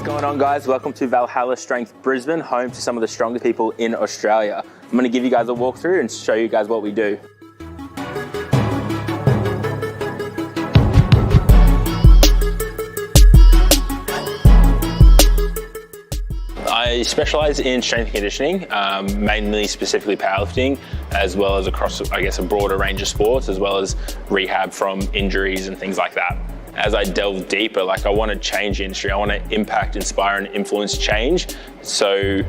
going on, guys? Welcome to Valhalla Strength Brisbane, home to some of the strongest people in Australia. I'm going to give you guys a walkthrough and show you guys what we do. I specialise in strength and conditioning, mainly specifically powerlifting, as well as across, I guess, a broader range of sports, as well as rehab from injuries and things like that. As I delve deeper, I want to change the industry. I want to impact, inspire, and influence change so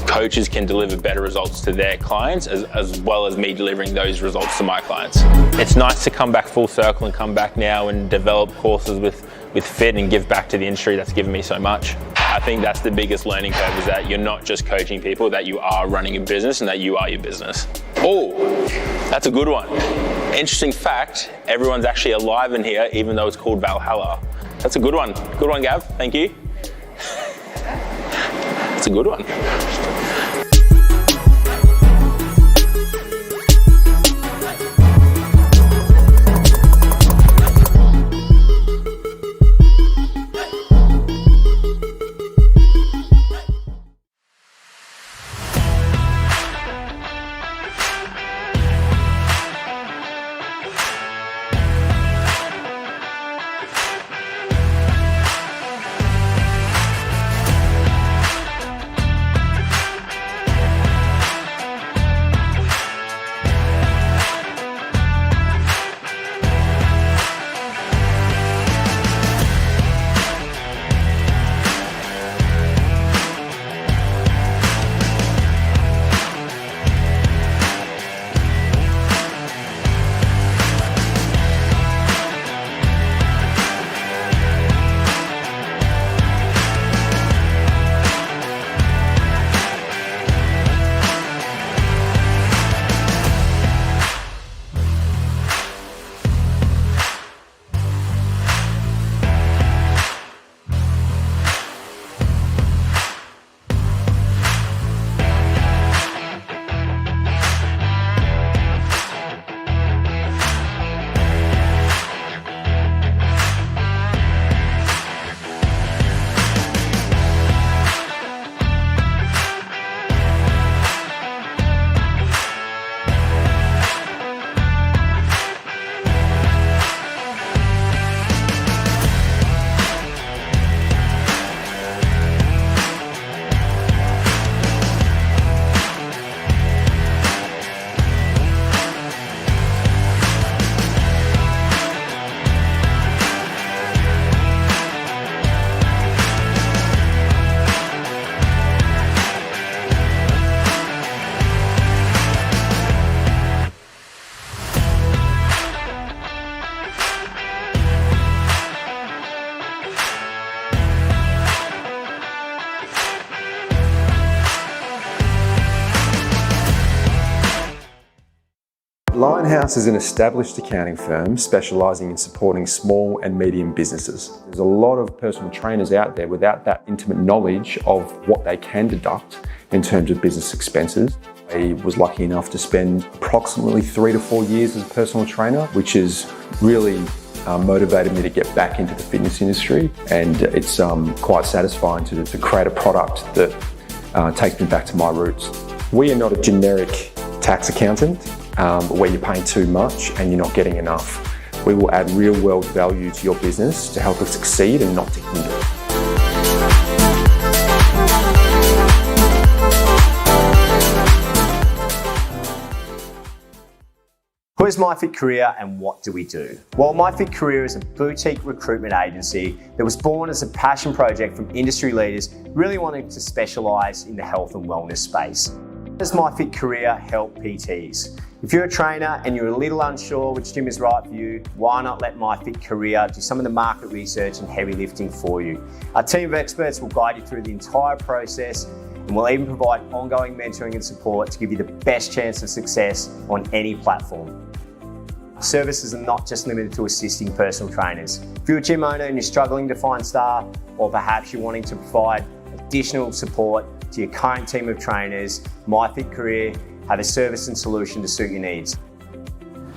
coaches can deliver better results to their clients as well as me delivering those results to my clients. It's nice to come back full circle and come back now and develop courses with Fit and give back to the industry that's given me so much. I think that's the biggest learning curve, is that you're not just coaching people, that you are running a business and that you are your business. Oh, that's a good one. Interesting fact, everyone's actually alive in here, even though it's called Valhalla. That's a good one. Good one, Gav. Thank you. That's a good one. Lionhouse is an established accounting firm specialising in supporting small and medium businesses. There's a lot of personal trainers out there without that intimate knowledge of what they can deduct in terms of business expenses. I was lucky enough to spend approximately 3 to 4 years as a personal trainer, which has really motivated me to get back into the fitness industry, and it's quite satisfying to create a product that takes me back to my roots. We are not a generic tax accountant where you're paying too much and you're not getting enough. We will add real world value to your business to help it succeed and not to hinder it. Who is MyFitCareer and what do we do? Well, MyFitCareer is a boutique recruitment agency that was born as a passion project from industry leaders really wanting to specialise in the health and wellness space. How does MyFitCareer help PTs? If you're a trainer and you're a little unsure which gym is right for you, why not let MyFitCareer do some of the market research and heavy lifting for you? Our team of experts will guide you through the entire process, and we'll even provide ongoing mentoring and support to give you the best chance of success on any platform. Services are not just limited to assisting personal trainers. If you're a gym owner and you're struggling to find staff, or perhaps you're wanting to provide additional support to your current team of trainers, MyFitCareer have a service and solution to suit your needs.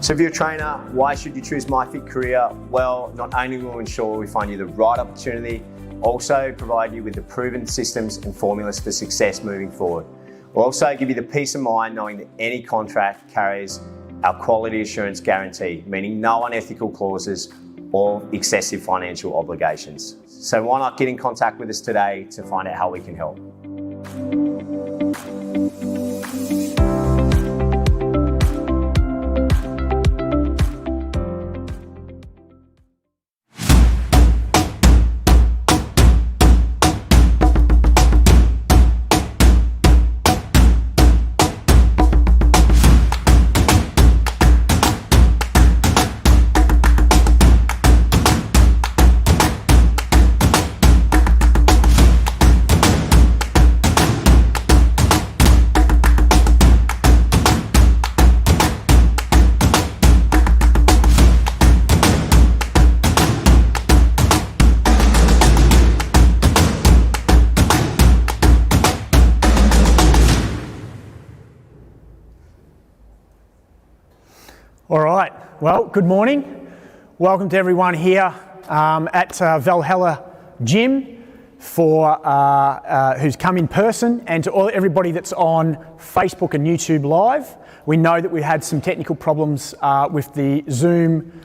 So if you're a trainer, why should you choose MyFitCareer? Well, not only will we ensure we find you the right opportunity, also provide you with the proven systems and formulas for success moving forward. We'll also give you the peace of mind knowing that any contract carries our quality assurance guarantee, meaning no unethical clauses or excessive financial obligations. So why not get in contact with us today to find out how we can help? All right, well, good morning. Welcome to everyone here at Valhalla Gym for who's come in person, and to everybody that's on Facebook and YouTube Live. We know that we had some technical problems with the Zoom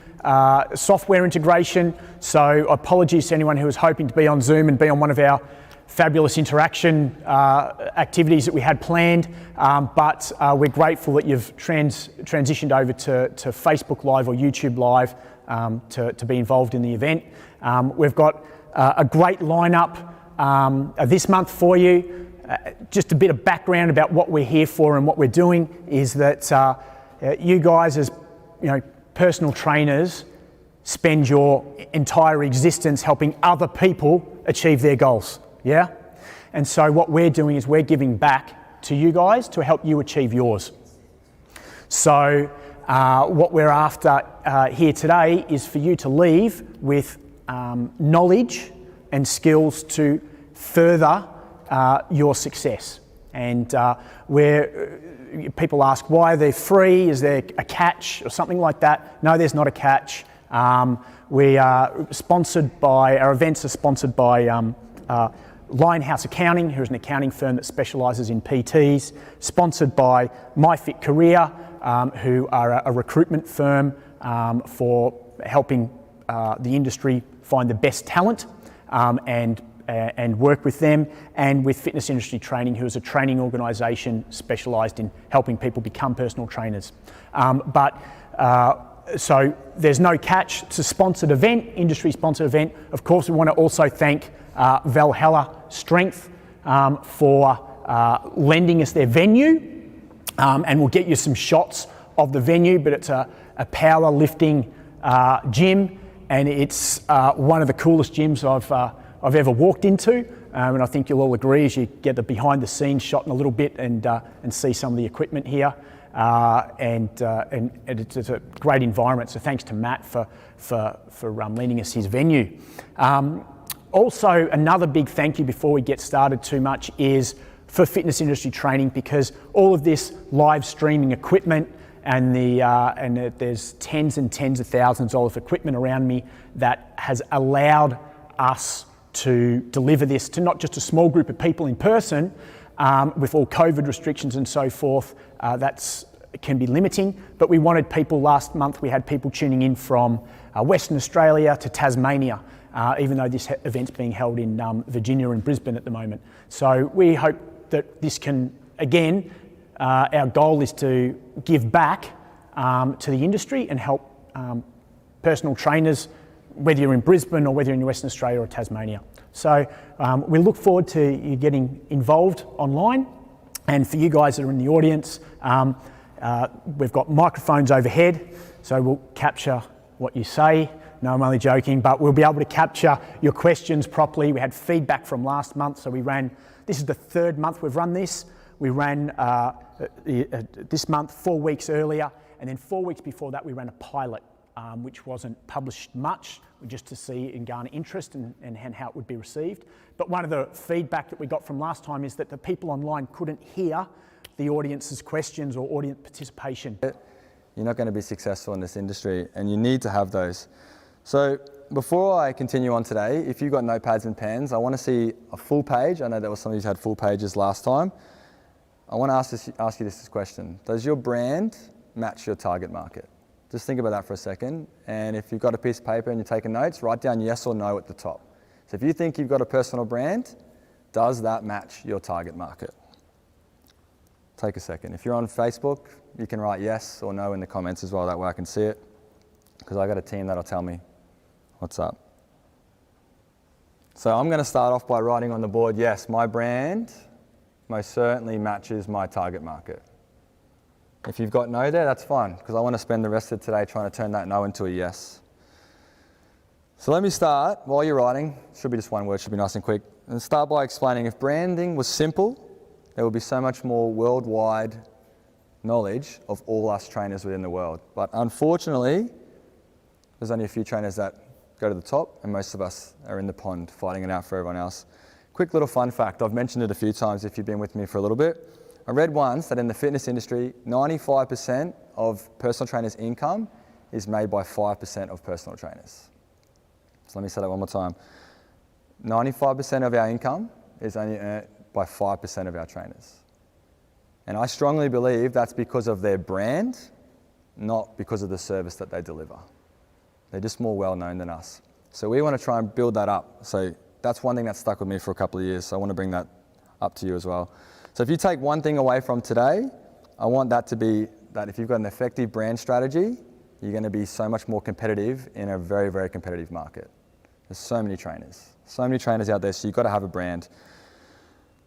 software integration, so apologies to anyone who was hoping to be on Zoom and be on one of our fabulous interaction activities that we had planned, but we're grateful that you've transitioned over to Facebook Live or YouTube Live to be involved in the event. We've got a great lineup this month for you. Just a bit of background about what we're here for and what we're doing is that you guys, as personal trainers, spend your entire existence helping other people achieve their goals. Yeah? And so what we're doing is we're giving back to you guys to help you achieve yours. So what we're after here today is for you to leave with knowledge and skills to further your success. And people ask why they're free, is there a catch or something like that? No, there's not a catch. We are sponsored by, our events are sponsored by Lionhouse Accounting, who's an accounting firm that specialises in PTs, sponsored by MyFitCareer, who are a recruitment firm for helping the industry find the best talent and work with them, and with Fitness Industry Training, who is a training organisation specialised in helping people become personal trainers. So there's no catch. It's a sponsored event, industry-sponsored event. Of course, we want to also thank Valhalla Strength for lending us their venue, and we'll get you some shots of the venue, but it's a powerlifting gym, and it's one of the coolest gyms I've ever walked into, and I think you'll all agree as you get the behind-the-scenes shot in a little bit and see some of the equipment here. And it's a great environment. So thanks to Matt for lending us his venue. Also, another big thank you before we get started too much is for Fitness Industry Training, because all of this live streaming equipment and there's tens and tens of thousands of equipment around me that has allowed us to deliver this to not just a small group of people in person. With all COVID restrictions and so forth, can be limiting, but we wanted people. Last month we had people tuning in from Western Australia to Tasmania, even though this event's being held in Virginia and Brisbane at the moment. So we hope that this can, again, our goal is to give back to the industry and help personal trainers, whether you're in Brisbane or whether you're in Western Australia or Tasmania. So we look forward to you getting involved online. And for you guys that are in the audience, we've got microphones overhead, so we'll capture what you say. No, I'm only joking, but we'll be able to capture your questions properly. We had feedback from last month, so we ran, this is the third month we've run this. We ran this month 4 weeks earlier, and then 4 weeks before that we ran a pilot, which wasn't published much, just to see and garner interest and how it would be received. But one of the feedback that we got from last time is that the people online couldn't hear the audience's questions or audience participation. You're not going to be successful in this industry, and you need to have those. So before I continue on today, if you've got notepads and pens, I want to see a full page. I know there was some of you who had full pages last time. I want to ask you this question. Does your brand match your target market? Just think about that for a second. And if you've got a piece of paper and you're taking notes, write down yes or no at the top. So if you think you've got a personal brand, does that match your target market? Take a second. If you're on Facebook, you can write yes or no in the comments as well. That way I can see it, because I got a team that'll tell me what's up. So I'm going to start off by writing on the board, yes, my brand most certainly matches my target market. If you've got no there, that's fine, because I want to spend the rest of today trying to turn that no into a yes. So let me start, while you're writing, should be just one word, should be nice and quick, and start by explaining if branding was simple, there would be so much more worldwide knowledge of all us trainers within the world. But unfortunately, there's only a few trainers that go to the top, and most of us are in the pond fighting it out for everyone else. Quick little fun fact, I've mentioned it a few times if you've been with me for a little bit. I read once that in the fitness industry, 95% of personal trainers' income is made by 5% of personal trainers. So let me say that one more time. 95% of our income is only earned by 5% of our trainers. And I strongly believe that's because of their brand, not because of the service that they deliver. They're just more well known than us. So we want to try and build that up. So that's one thing that stuck with me for a couple of years. So I want to bring that up to you as well. So if you take one thing away from today, I want that to be that if you've got an effective brand strategy, you're going to be so much more competitive in a very, very competitive market. There's so many trainers out there, so you've got to have a brand.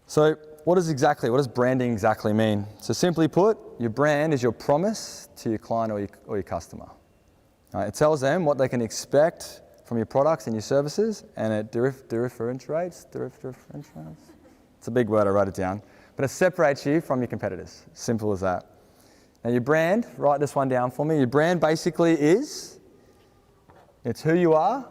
So what does branding exactly mean? So simply put, your brand is your promise to your client or your customer. It tells them what they can expect from your products and your services, and it differentiates. It's a big word, I wrote it down. But it separates you from your competitors. Simple as that. Now your brand, write this one down for me. Your brand basically it's who you are.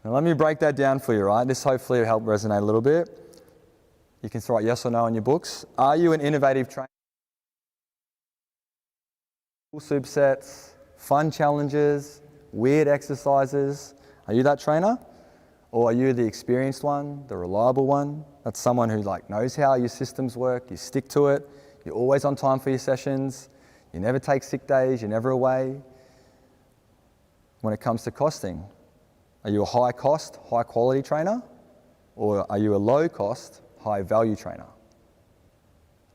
Now let me break that down for you, right? This hopefully will help resonate a little bit. You can write yes or no in your books. Are you an innovative trainer? Cool supersets, fun challenges, weird exercises. Are you that trainer? Or are you the experienced one, the reliable one? That's someone who knows how your systems work, you stick to it, you're always on time for your sessions, you never take sick days, you're never away. When it comes to costing, are you a high cost, high quality trainer? Or are you a low cost, high value trainer?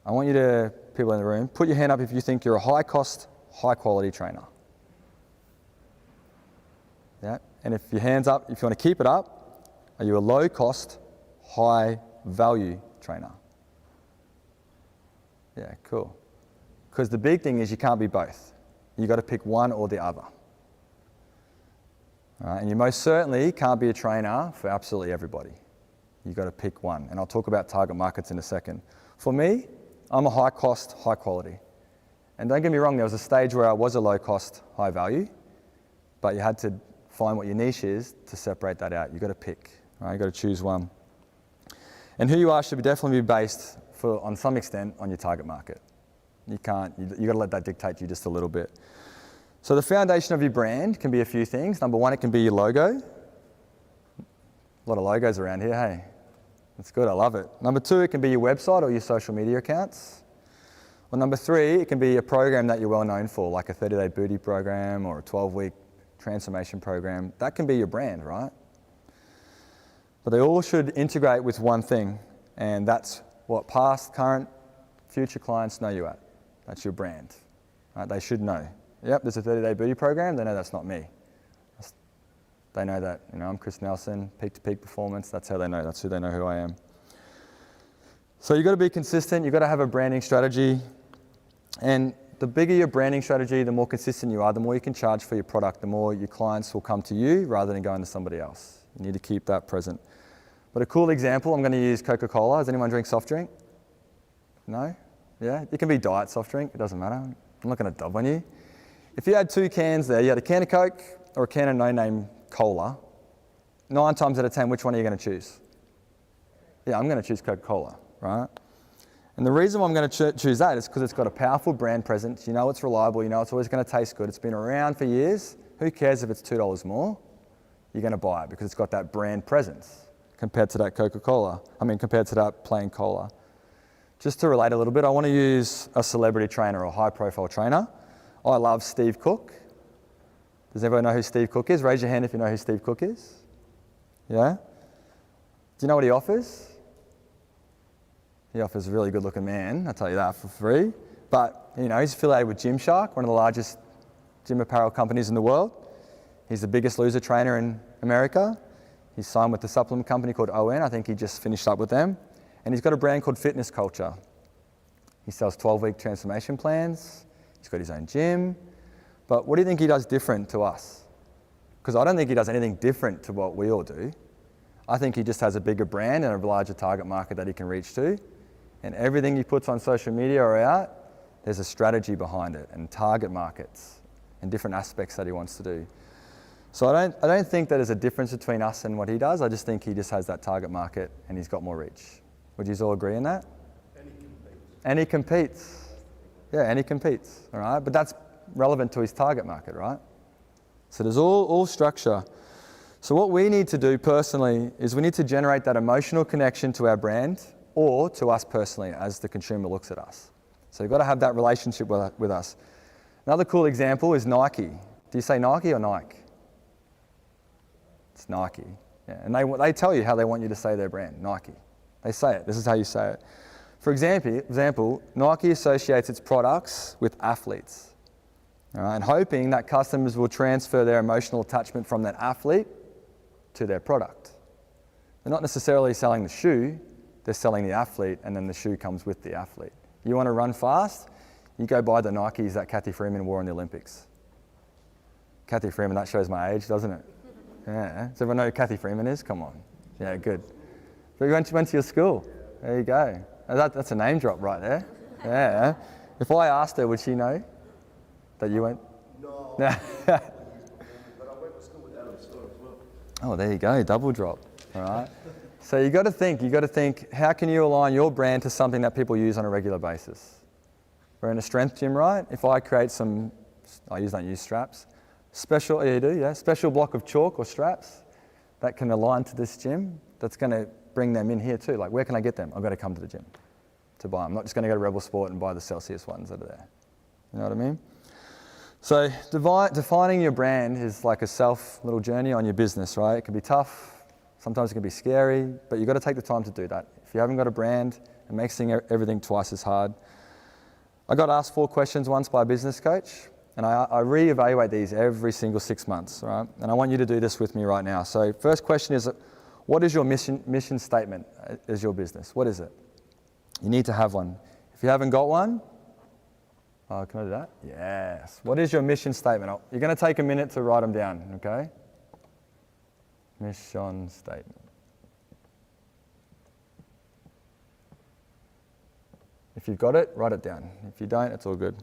I want you to, people in the room, put your hand up if you think you're a high cost, high quality trainer. Yeah, and if your hand's up, if you want to keep it up, are you a low cost, high value trainer? Yeah, cool. Because the big thing is you can't be both. You've got to pick one or the other. All right, and you most certainly can't be a trainer for absolutely everybody. You've got to pick one. And I'll talk about target markets in a second. For me, I'm a high cost, high quality. And don't get me wrong, there was a stage where I was a low cost, high value, but you had to find what your niche is to separate that out. You've got to pick, right? You've got to choose one. And who you are should definitely be based, on some extent, on your target market. You've got to let that dictate you just a little bit. So the foundation of your brand can be a few things. Number one, it can be your logo. A lot of logos around here, hey? That's good, I love it. Number two, it can be your website or your social media accounts. Or number three, it can be a program that you're well known for, like a 30-day booty program or a 12-week transformation program. That can be your brand, right? But they all should integrate with one thing, and that's what past, current, future clients know you at. That's your brand, right? They should know. Yep, there's a 30-day booty program. They know that's not me. They know that, I'm Chris Nelson, peak-to-peak performance. That's how they know. That's who I am. So you've got to be consistent. You've got to have a branding strategy. And the bigger your branding strategy, the more consistent you are, the more you can charge for your product, the more your clients will come to you rather than going to somebody else. You need to keep that present. But a cool example, I'm going to use Coca-Cola. Does anyone drink soft drink? No? Yeah? It can be diet soft drink. It doesn't matter. I'm not going to dub on you. If you had 2 cans there, you had a can of Coke or a can of no-name cola, 9 times out of 10, which one are you going to choose? Yeah, I'm going to choose Coca-Cola, right? And the reason why I'm going to choose that is because it's got a powerful brand presence. You know it's reliable. You know it's always going to taste good. It's been around for years. Who cares if it's $2 more? You're going to buy it because it's got that brand presence compared to that Coca-Cola. Compared to that plain cola. Just to relate a little bit, I want to use a celebrity trainer or a high-profile trainer. I love Steve Cook. Does everyone know who Steve Cook is? Raise your hand if you know who Steve Cook is. Yeah? Do you know what he offers? He offers a really good-looking man, I'll tell you that for free. But, you know, he's affiliated with Gymshark, one of the largest gym apparel companies in the world. He's the biggest loser trainer in America. He's signed with the supplement company called ON. I think he just finished up with them. And he's got a brand called Fitness Culture. He sells 12-week transformation plans. He's got his own gym. But what do you think he does different to us? Because I don't think he does anything different to what we all do. I think he just has a bigger brand and a larger target market that he can reach to. And everything he puts on social media or out, there's a strategy behind it and target markets and different aspects that he wants to do. So I don't think that there's a difference between us and what he does. I just think he just has that target market and he's got more reach. Would you all agree on that? And he competes. Yeah, and he competes, all right? But that's relevant to his target market, right? So there's all structure. So what we need to do personally is we need to generate that emotional connection to our brand or to us personally as the consumer looks at us. So you've got to have that relationship with us. Another cool example is Nike. Do you say Nike or Nike? It's Nike. Yeah. And they tell you how they want you to say their brand, Nike. They say it. This is how you say it. For example, Nike associates its products with athletes, all right, and hoping that customers will transfer their emotional attachment from that athlete to their product. They're not necessarily selling the shoe, they're selling the athlete, and then the shoe comes with the athlete. You want to run fast? You go buy the Nikes that Kathy Freeman wore in the Olympics. Kathy Freeman, that shows my age, doesn't it? Yeah. Does everyone know who Kathy Freeman is? Come on. Yeah, good. But you went to your school. There you go. That's a name drop right there. Yeah. If I asked her, would she know that you went? No. But I went to school with Adam Store as well. Oh, there you go. Double drop. All right. So you got to think, how can you align your brand to something that people use on a regular basis? We're in a strength gym, right? If I create some, don't use straps. Special block of chalk or straps that can align to this gym, that's going to bring them in here too. Like, where can I get them? I've got to come to the gym to buy them. I'm not just going to go to Rebel Sport and buy the Celsius ones that are there. You know what I mean? So defining your brand is like a little journey on your business, right? It can be tough. Sometimes it can be scary, but you've got to take the time to do that. If you haven't got a brand, it makes everything twice as hard. I got asked 4 questions once by a business coach, and I reevaluate these every single 6 months, right? And I want you to do this with me right now. So first question is, what is your mission statement as your business? What is it? You need to have one. If you haven't got one, can I do that? Yes. What is your mission statement? You're going to take a minute to write them down, okay? Mission statement. If you've got it, write it down. If you don't, it's all good.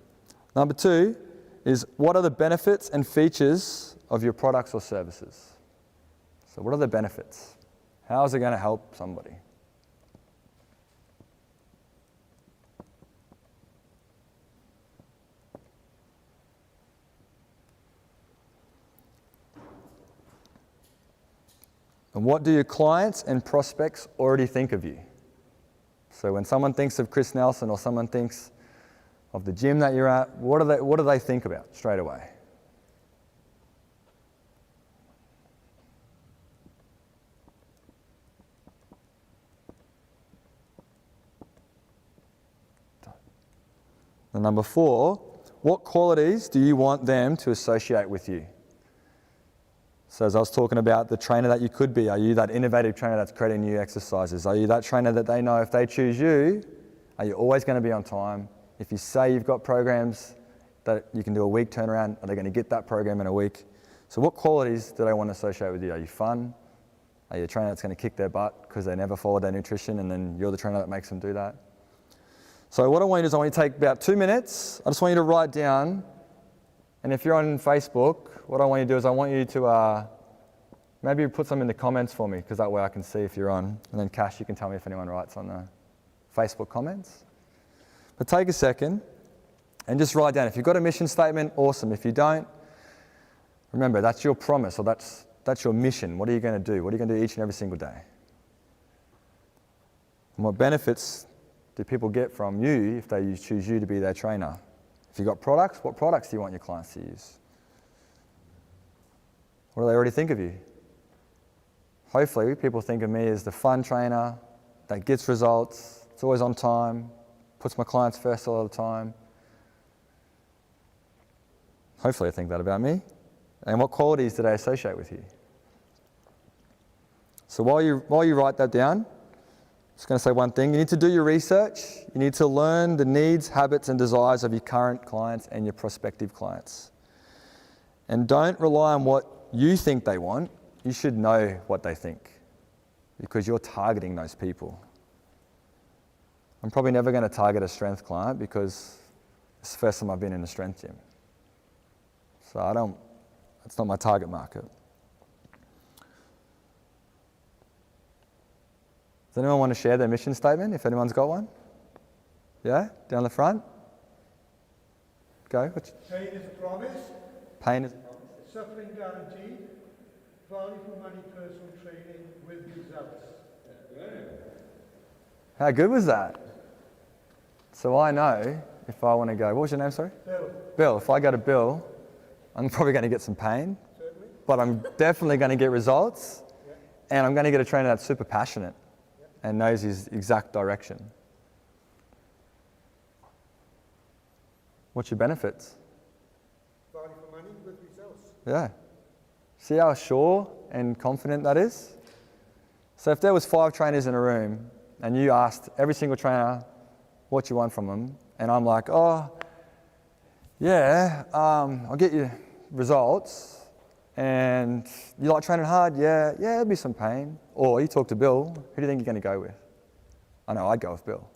Number 2 is, what are the benefits and features of your products or services? So what are the benefits? How is it going to help somebody? And what do your clients and prospects already think of you? So when someone thinks of Chris Nelson or someone thinks of the gym that you're at, what do they think about straight away? And number 4, what qualities do you want them to associate with you? So as I was talking about the trainer that you could be, are you that innovative trainer that's creating new exercises? Are you that trainer that they know if they choose you, are you always going to be on time? If you say you've got programs that you can do a week turnaround, are they going to get that program in a week? So what qualities do they want to associate with you? Are you fun? Are you a trainer that's going to kick their butt because they never followed their nutrition and then you're the trainer that makes them do that? So what I want you to do is I want you to take about 2 minutes. I just want you to write down, and if you're on Facebook, what I want you to do is I want you to maybe put some in the comments for me, because that way I can see if you're on. And then Cash, you can tell me if anyone writes on the Facebook comments. But take a second and just write down. If you've got a mission statement, awesome. If you don't, remember, that's your promise, or that's your mission. What are you going to do? What are you going to do each and every single day? And what benefits do people get from you if they choose you to be their trainer? If you've got products, what products do you want your clients to use? What do they already think of you? Hopefully, people think of me as the fun trainer that gets results, it's always on time, puts my clients first all the time. Hopefully, I think that about me. And what qualities do they associate with you? So while you write that down, I'm just going to say one thing. You need to do your research. You need to learn the needs, habits, and desires of your current clients and your prospective clients. And don't rely on what you think they want. You should know what they think, because you're targeting those people. I'm probably never going to target a strength client because it's the first time I've been in a strength gym. So it's not my target market. Does anyone want to share their mission statement, if anyone's got one? Yeah? Down the front? Go. Pain is a promise. Pain is a promise. Suffering guaranteed. Value for money personal training with results. How good was that? So I know if I want to go, what was your name, sorry? Bill. Bill. If I go to Bill, I'm probably going to get some pain, but I'm definitely going to get results, and I'm going to get a trainer that's super passionate and knows his exact direction. What's your benefits? Value for money with results. Yeah. See how sure and confident that is? So if there was 5 trainers in a room and you asked every single trainer what you want from them, and I'm like, oh, yeah, I'll get you results, and you like training hard? Yeah, there'll be some pain. Or you talk to Bill, who do you think you're going to go with? I know I'd go with Bill.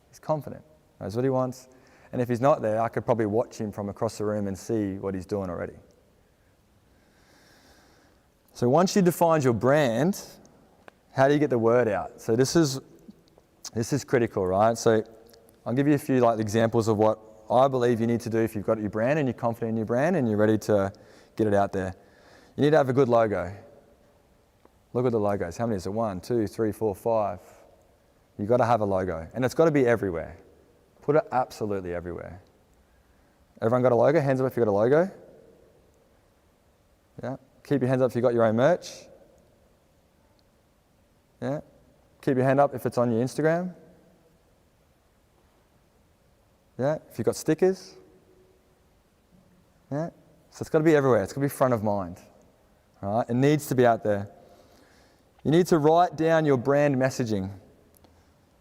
He's confident, knows what he wants, and if he's not there, I could probably watch him from across the room and see what he's doing already. So once you define your brand, how do you get the word out? So this is critical, right? So I'll give you a few examples of what I believe you need to do if you've got your brand and you're confident in your brand and you're ready to get it out there. You need to have a good logo. Look at the logos. How many is it? 1, 2, 3, 4, 5. You've got to have a logo, and it's got to be everywhere. Put it absolutely everywhere. Everyone got a logo? Hands up if you've got a logo. Yeah. Keep your hands up if you've got your own merch. Yeah. Keep your hand up if it's on your Instagram. Yeah. If you've got stickers. Yeah. So it's got to be everywhere. It's got to be front of mind. All right. It needs to be out there. You need to write down your brand messaging.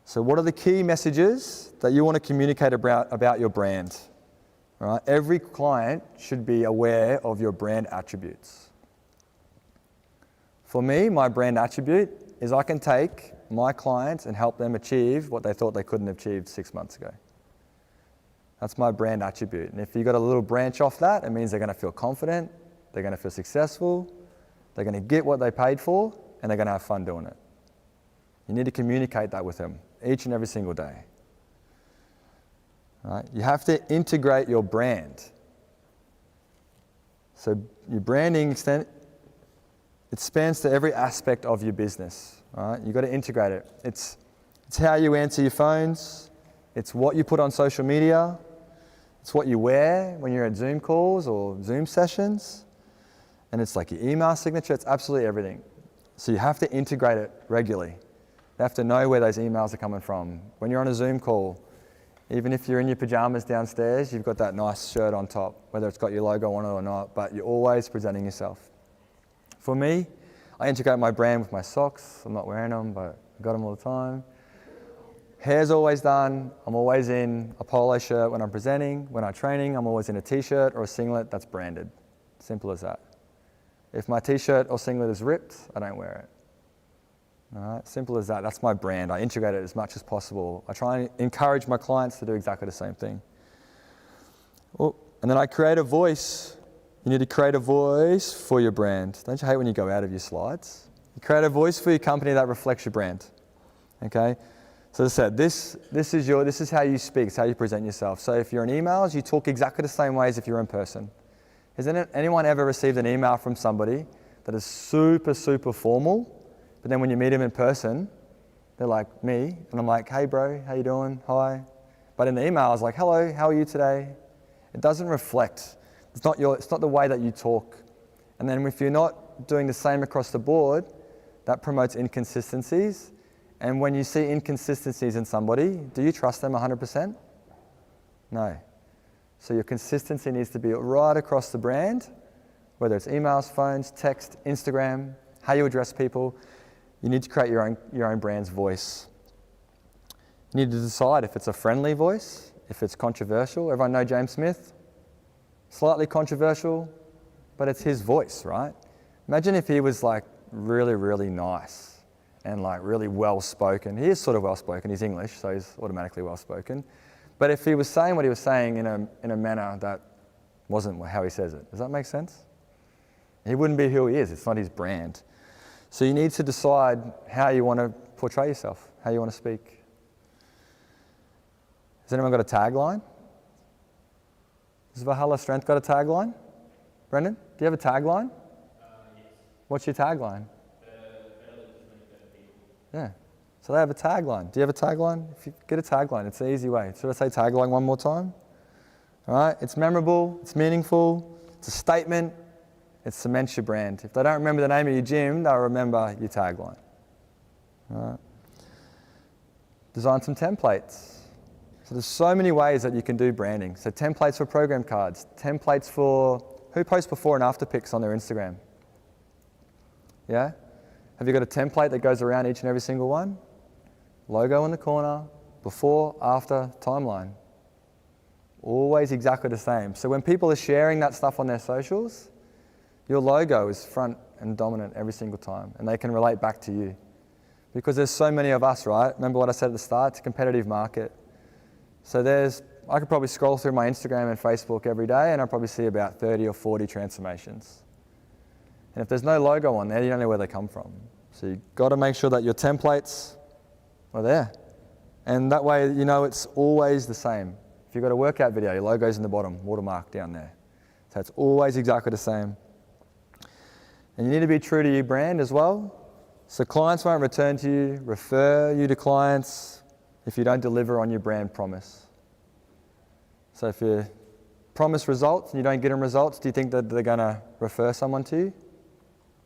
So what are the key messages that you want to communicate about your brand? All right. Every client should be aware of your brand attributes. For me, my brand attribute is I can take my clients and help them achieve what they thought they couldn't have achieved 6 months ago. That's my brand attribute. And if you've got a little branch off that, it means they're going to feel confident, they're going to feel successful, they're going to get what they paid for, and they're going to have fun doing it. You need to communicate that with them each and every single day. Right? You have to integrate your brand. So your branding it spans to every aspect of your business. Right? You've got to integrate it. It's how you answer your phones. It's what you put on social media. It's what you wear when you're at Zoom calls or Zoom sessions. And it's like your email signature. It's absolutely everything. So you have to integrate it regularly. You have to know where those emails are coming from. When you're on a Zoom call, even if you're in your pajamas downstairs, you've got that nice shirt on top, whether it's got your logo on it or not, but you're always presenting yourself. For me, I integrate my brand with my socks. I'm not wearing them, but I've got them all the time. Hair's always done. I'm always in a polo shirt when I'm presenting. When I'm training, I'm always in a t-shirt or a singlet that's branded. Simple as that. If my t-shirt or singlet is ripped, I don't wear it. All right, simple as that. That's my brand. I integrate it as much as possible. I try and encourage my clients to do exactly the same thing. Well, and then I create a voice. You need to create a voice for your brand. Don't you hate when you go out of your slides? You create a voice for your company that reflects your brand. Okay? So as I said, this is how you speak, it's how you present yourself. So if you're in emails, you talk exactly the same way as if you're in person. Has anyone ever received an email from somebody that is super, super formal, but then when you meet them in person, they're like me, and I'm like, hey bro, how you doing? Hi. But in the email, I was like, hello, how are you today? It doesn't reflect. It's not the way that you talk. And then if you're not doing the same across the board, that promotes inconsistencies. And when you see inconsistencies in somebody, do you trust them 100%? No. So your consistency needs to be right across the brand, whether it's emails, phones, text, Instagram, how you address people. You need to create your own brand's voice. You need to decide if it's a friendly voice, if it's controversial. Everyone know James Smith? Slightly controversial, but it's his voice, right? Imagine if he was like really, really nice and like really well-spoken. He is sort of well-spoken, he's English, so he's automatically well-spoken. But if he was saying what he was saying in a manner that wasn't how he says it, does that make sense? He wouldn't be who he is, it's not his brand. So you need to decide how you want to portray yourself, how you want to speak. Has anyone got a tagline? Has Valhalla Strength got a tagline? Brendan, do you have a tagline? Yes. What's your tagline? Yeah. So they have a tagline. Do you have a tagline? If you get a tagline, it's an easy way. Should I say tagline one more time? All right. It's memorable. It's meaningful. It's a statement. It cements your brand. If they don't remember the name of your gym, they'll remember your tagline. All right. Design some templates. So there's so many ways that you can do branding. So templates for program cards. Templates for who posts before and after pics on their Instagram. Yeah? Have you got a template that goes around each and every single one? Logo in the corner, before, after, timeline. Always exactly the same. So when people are sharing that stuff on their socials, your logo is front and dominant every single time, and they can relate back to you. Because there's so many of us, right? Remember what I said at the start? It's a competitive market. So I could probably scroll through my Instagram and Facebook every day, and I'll probably see about 30 or 40 transformations. And if there's no logo on there, you don't know where they come from. So you've got to make sure that your templates are there. And that way, you know it's always the same. If you've got a workout video, your logo's in the bottom, watermark down there. So it's always exactly the same. And you need to be true to your brand as well. So clients won't return to you, refer you to clients if you don't deliver on your brand promise. So if you promise results and you don't get them results, do you think that they're going to refer someone to you?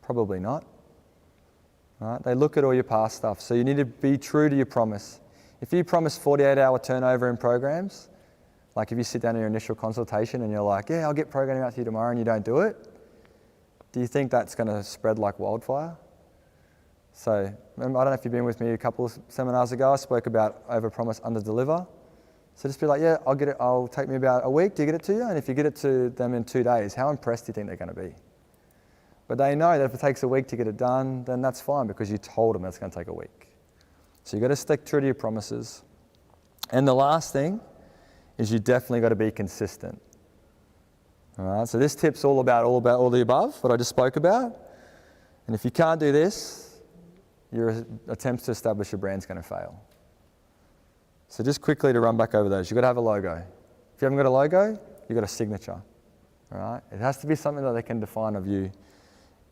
Probably not. All right? They look at all your past stuff. So you need to be true to your promise. If you promise 48-hour turnover in programs, like if you sit down in your initial consultation and you're like, yeah, I'll get programming out to you tomorrow, and you don't do it, do you think that's going to spread like wildfire? So remember, I don't know if you've been with me a couple of seminars ago, I spoke about over-promise, under-deliver. So just be like, yeah, I'll take me about a week to get it to you, and if you get it to them in 2 days, how impressed do you think they're going to be? But they know that if it takes a week to get it done, then that's fine because you told them it's going to take a week. So you've got to stick true to your promises. And the last thing is you definitely got to be consistent. All right, so this tip's all about all the above, what I just spoke about. And if you can't do this, your attempts to establish your brand's going to fail. So just quickly to run back over those, you've got to have a logo. If you haven't got a logo, you've got a signature. All right, it has to be something that they can define of you.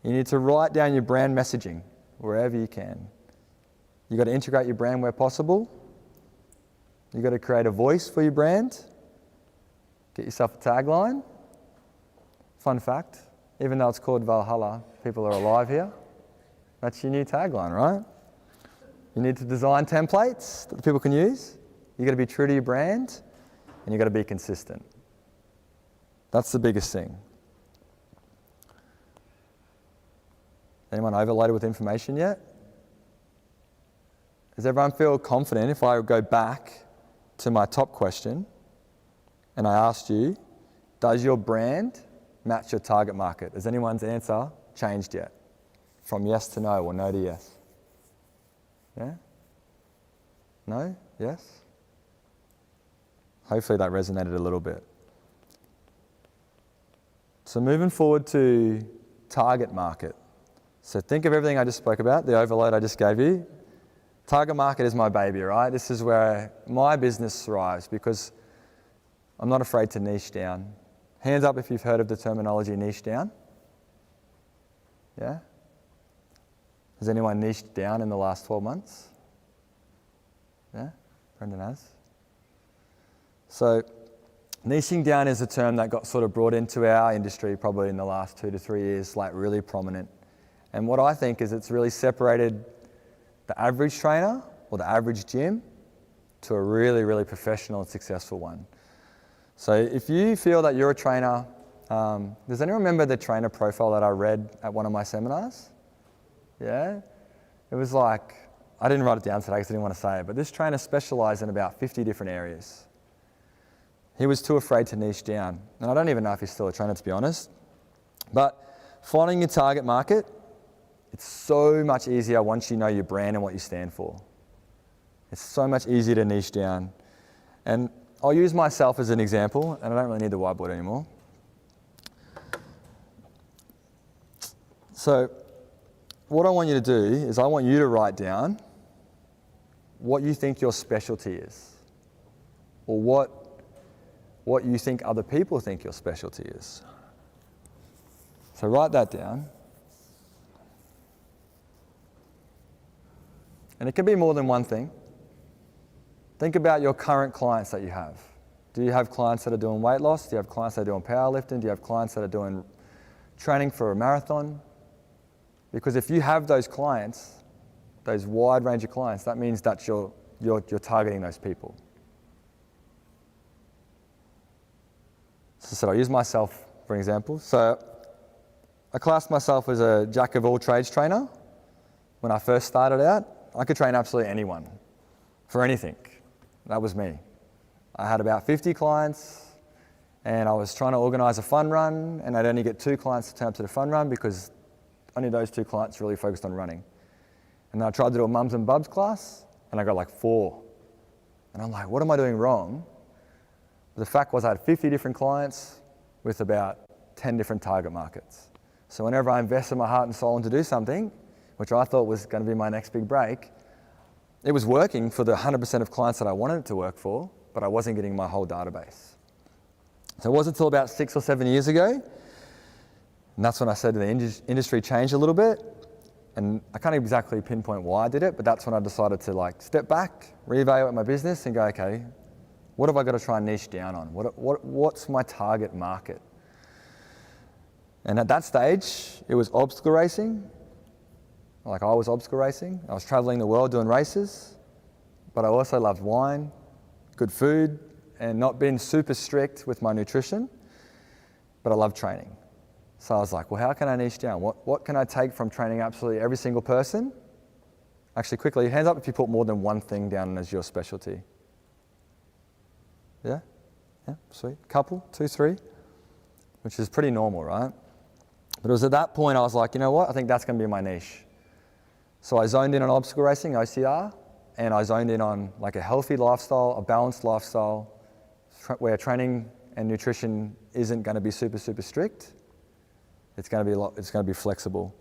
You need to write down your brand messaging wherever you can. You've got to integrate your brand where possible. You've got to create a voice for your brand. Get yourself a tagline. Fun fact, even though it's called Valhalla, people are alive here. That's your new tagline, right? You need to design templates that people can use. You've got to be true to your brand, and you've got to be consistent. That's the biggest thing. Anyone overloaded with information yet? Does everyone feel confident if I go back to my top question and I asked you, does your brand match your target market? Has anyone's answer changed yet? From yes to no or no to yes? Yeah? No? Yes? Hopefully that resonated a little bit. So moving forward to target market. So think of everything I just spoke about, the overload I just gave you. Target market is my baby, right? This is where my business thrives because I'm not afraid to niche down. Hands up if you've heard of the terminology niche down. Yeah? Has anyone niched down in the last 12 months? Yeah? Brendan has. So niching down is a term that got sort of brought into our industry probably in the last 2 to 3 years, like really prominent. And what I think is it's really separated the average trainer or the average gym to a really, really professional and successful one. So if you feel that you're a trainer, does anyone remember the trainer profile that I read at one of my seminars? Yeah? It was like, I didn't write it down today because I didn't want to say it, but this trainer specialised in about 50 different areas. He was too afraid to niche down. And I don't even know if he's still a trainer, to be honest. But finding your target market, it's so much easier once you know your brand and what you stand for. It's so much easier to niche down. And I'll use myself as an example, and I don't really need the whiteboard anymore. So what I want you to do is I want you to write down what you think your specialty is, or what you think other people think your specialty is. So write that down. And it can be more than one thing. Think about your current clients that you have. Do you have clients that are doing weight loss? Do you have clients that are doing powerlifting? Do you have clients that are doing training for a marathon? Because if you have those clients, those wide range of clients, that means that you're targeting those people. So I'll use myself for example. So I classed myself as a jack of all trades trainer. When I first started out, I could train absolutely anyone for anything. That was me. I had about 50 clients and I was trying to organise a fun run, and I'd only get 2 clients to turn up to the fun run because only those 2 clients really focused on running. And then I tried to do a mums and bubs class and I got like 4. And I'm like, what am I doing wrong? The fact was I had 50 different clients with about 10 different target markets. So whenever I invested my heart and soul into do something, which I thought was going to be my next big break, it was working for the 100% of clients that I wanted it to work for, but I wasn't getting my whole database. So it wasn't until about 6 or 7 years ago, and that's when I said the industry changed a little bit, and I can't exactly pinpoint why I did it, but that's when I decided to like step back, reevaluate my business and go, okay, what have I got to try and niche down on? What's my target market? And at that stage, it was obstacle racing. Like I was obstacle racing. I was traveling the world doing races, but I also loved wine, good food, and not being super strict with my nutrition, but I love training. So I was like, well, how can I niche down? What can I take from training absolutely every single person? Actually, quickly, hands up if you put more than one thing down as your specialty. Yeah? Yeah, sweet. Couple, 2, 3, which is pretty normal, right? But it was at that point I was like, you know what? I think that's going to be my niche. So I zoned in on obstacle racing, OCR, and I zoned in on like a healthy lifestyle, a balanced lifestyle, where training and nutrition isn't going to be super, super strict. It's going to be flexible.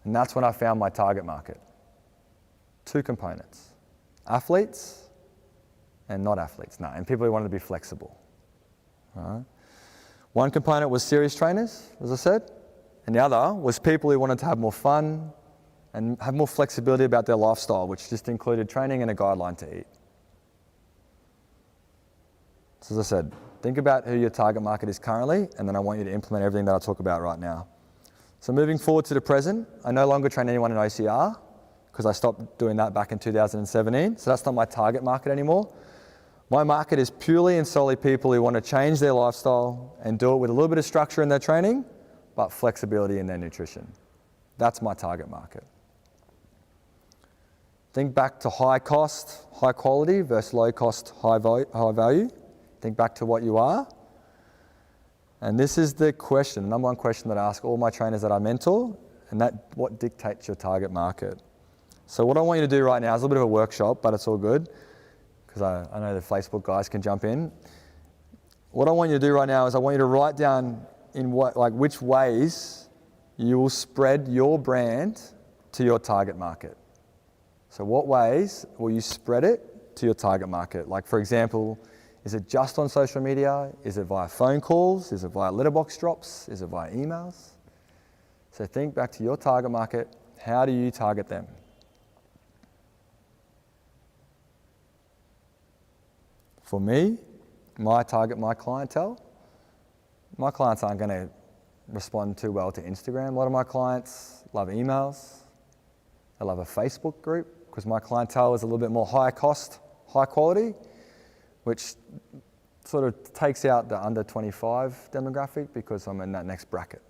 And that's when I found my target market. 2 components, athletes and not athletes. No, and people who wanted to be flexible. All right. One component was serious trainers, as I said, and the other was people who wanted to have more fun and have more flexibility about their lifestyle, which just included training and a guideline to eat. So as I said, think about who your target market is currently, and then I want you to implement everything that I talk about right now. So moving forward to the present, I no longer train anyone in OCR because I stopped doing that back in 2017. So that's not my target market anymore. My market is purely and solely people who want to change their lifestyle and do it with a little bit of structure in their training, but flexibility in their nutrition. That's my target market. Think back to high cost, high quality versus low cost, high value. Think back to what you are. And this is the question, the number one question that I ask all my trainers that I mentor, and that what dictates your target market. So what I want you to do right now is a little bit of a workshop, but it's all good, because I know the Facebook guys can jump in. What I want you to do right now is I want you to write down in which ways you will spread your brand to your target market. So what ways will you spread it to your target market? Like, for example, is it just on social media? Is it via phone calls? Is it via letterbox drops? Is it via emails? So think back to your target market. How do you target them? For me, my clientele, my clients aren't going to respond too well to Instagram. A lot of my clients love emails. They love a Facebook group, because my clientele is a little bit more high cost, high quality, which sort of takes out the under 25 demographic, because I'm in that next bracket.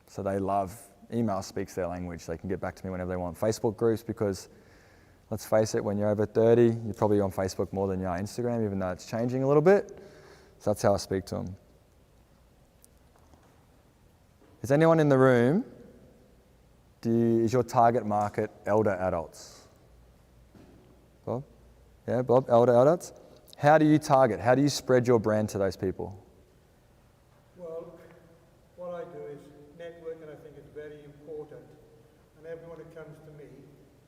So they love, email speaks their language. They can get back to me whenever they want. Facebook groups, because let's face it, when you're over 30, you're probably on Facebook more than you are Instagram, even though it's changing a little bit. So that's how I speak to them. Is anyone in the room, is your target market elder adults? Bob? Yeah, Bob, elder adults. How do you target? How do you spread your brand to those people? Well, what I do is network, and I think it's very important. And everyone that comes to me,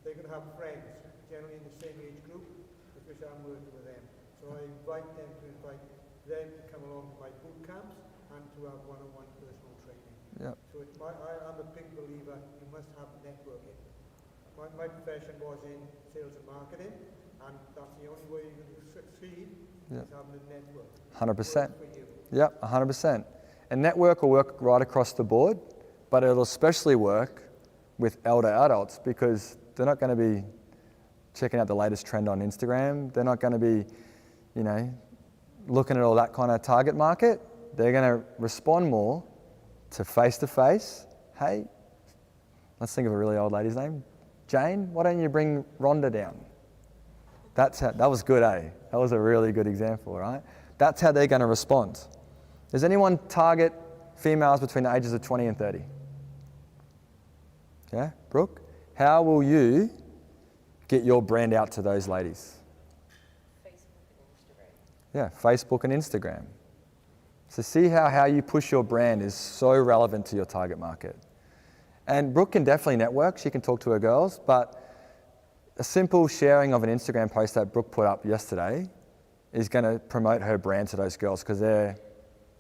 they're going to have friends, generally in the same age group, because I'm working with them. So I invite them to come along to my boot camps and to have one-on-one personal training. Yep. So I'm a big believer, you must have networking. My profession was in sales and marketing, and that's the only way you can succeed, is having a network. 100%. Yep, 100%. And network will work right across the board, but it'll especially work with elder adults, because they're not going to be checking out the latest trend on Instagram. They're not going to be, looking at all that kind of target market. They're going to respond more to face-to-face. Hey, let's think of a really old lady's name. Jane, why don't you bring Rhonda down? That was good, eh? That was a really good example, right? That's how they're going to respond. Does anyone target females between the ages of 20 and 30? Yeah, Brooke? How will you get your brand out to those ladies? Yeah, Facebook and Instagram. So see how you push your brand is so relevant to your target market. And Brooke can definitely network. She can talk to her girls, but a simple sharing of an Instagram post that Brooke put up yesterday is going to promote her brand to those girls, because they're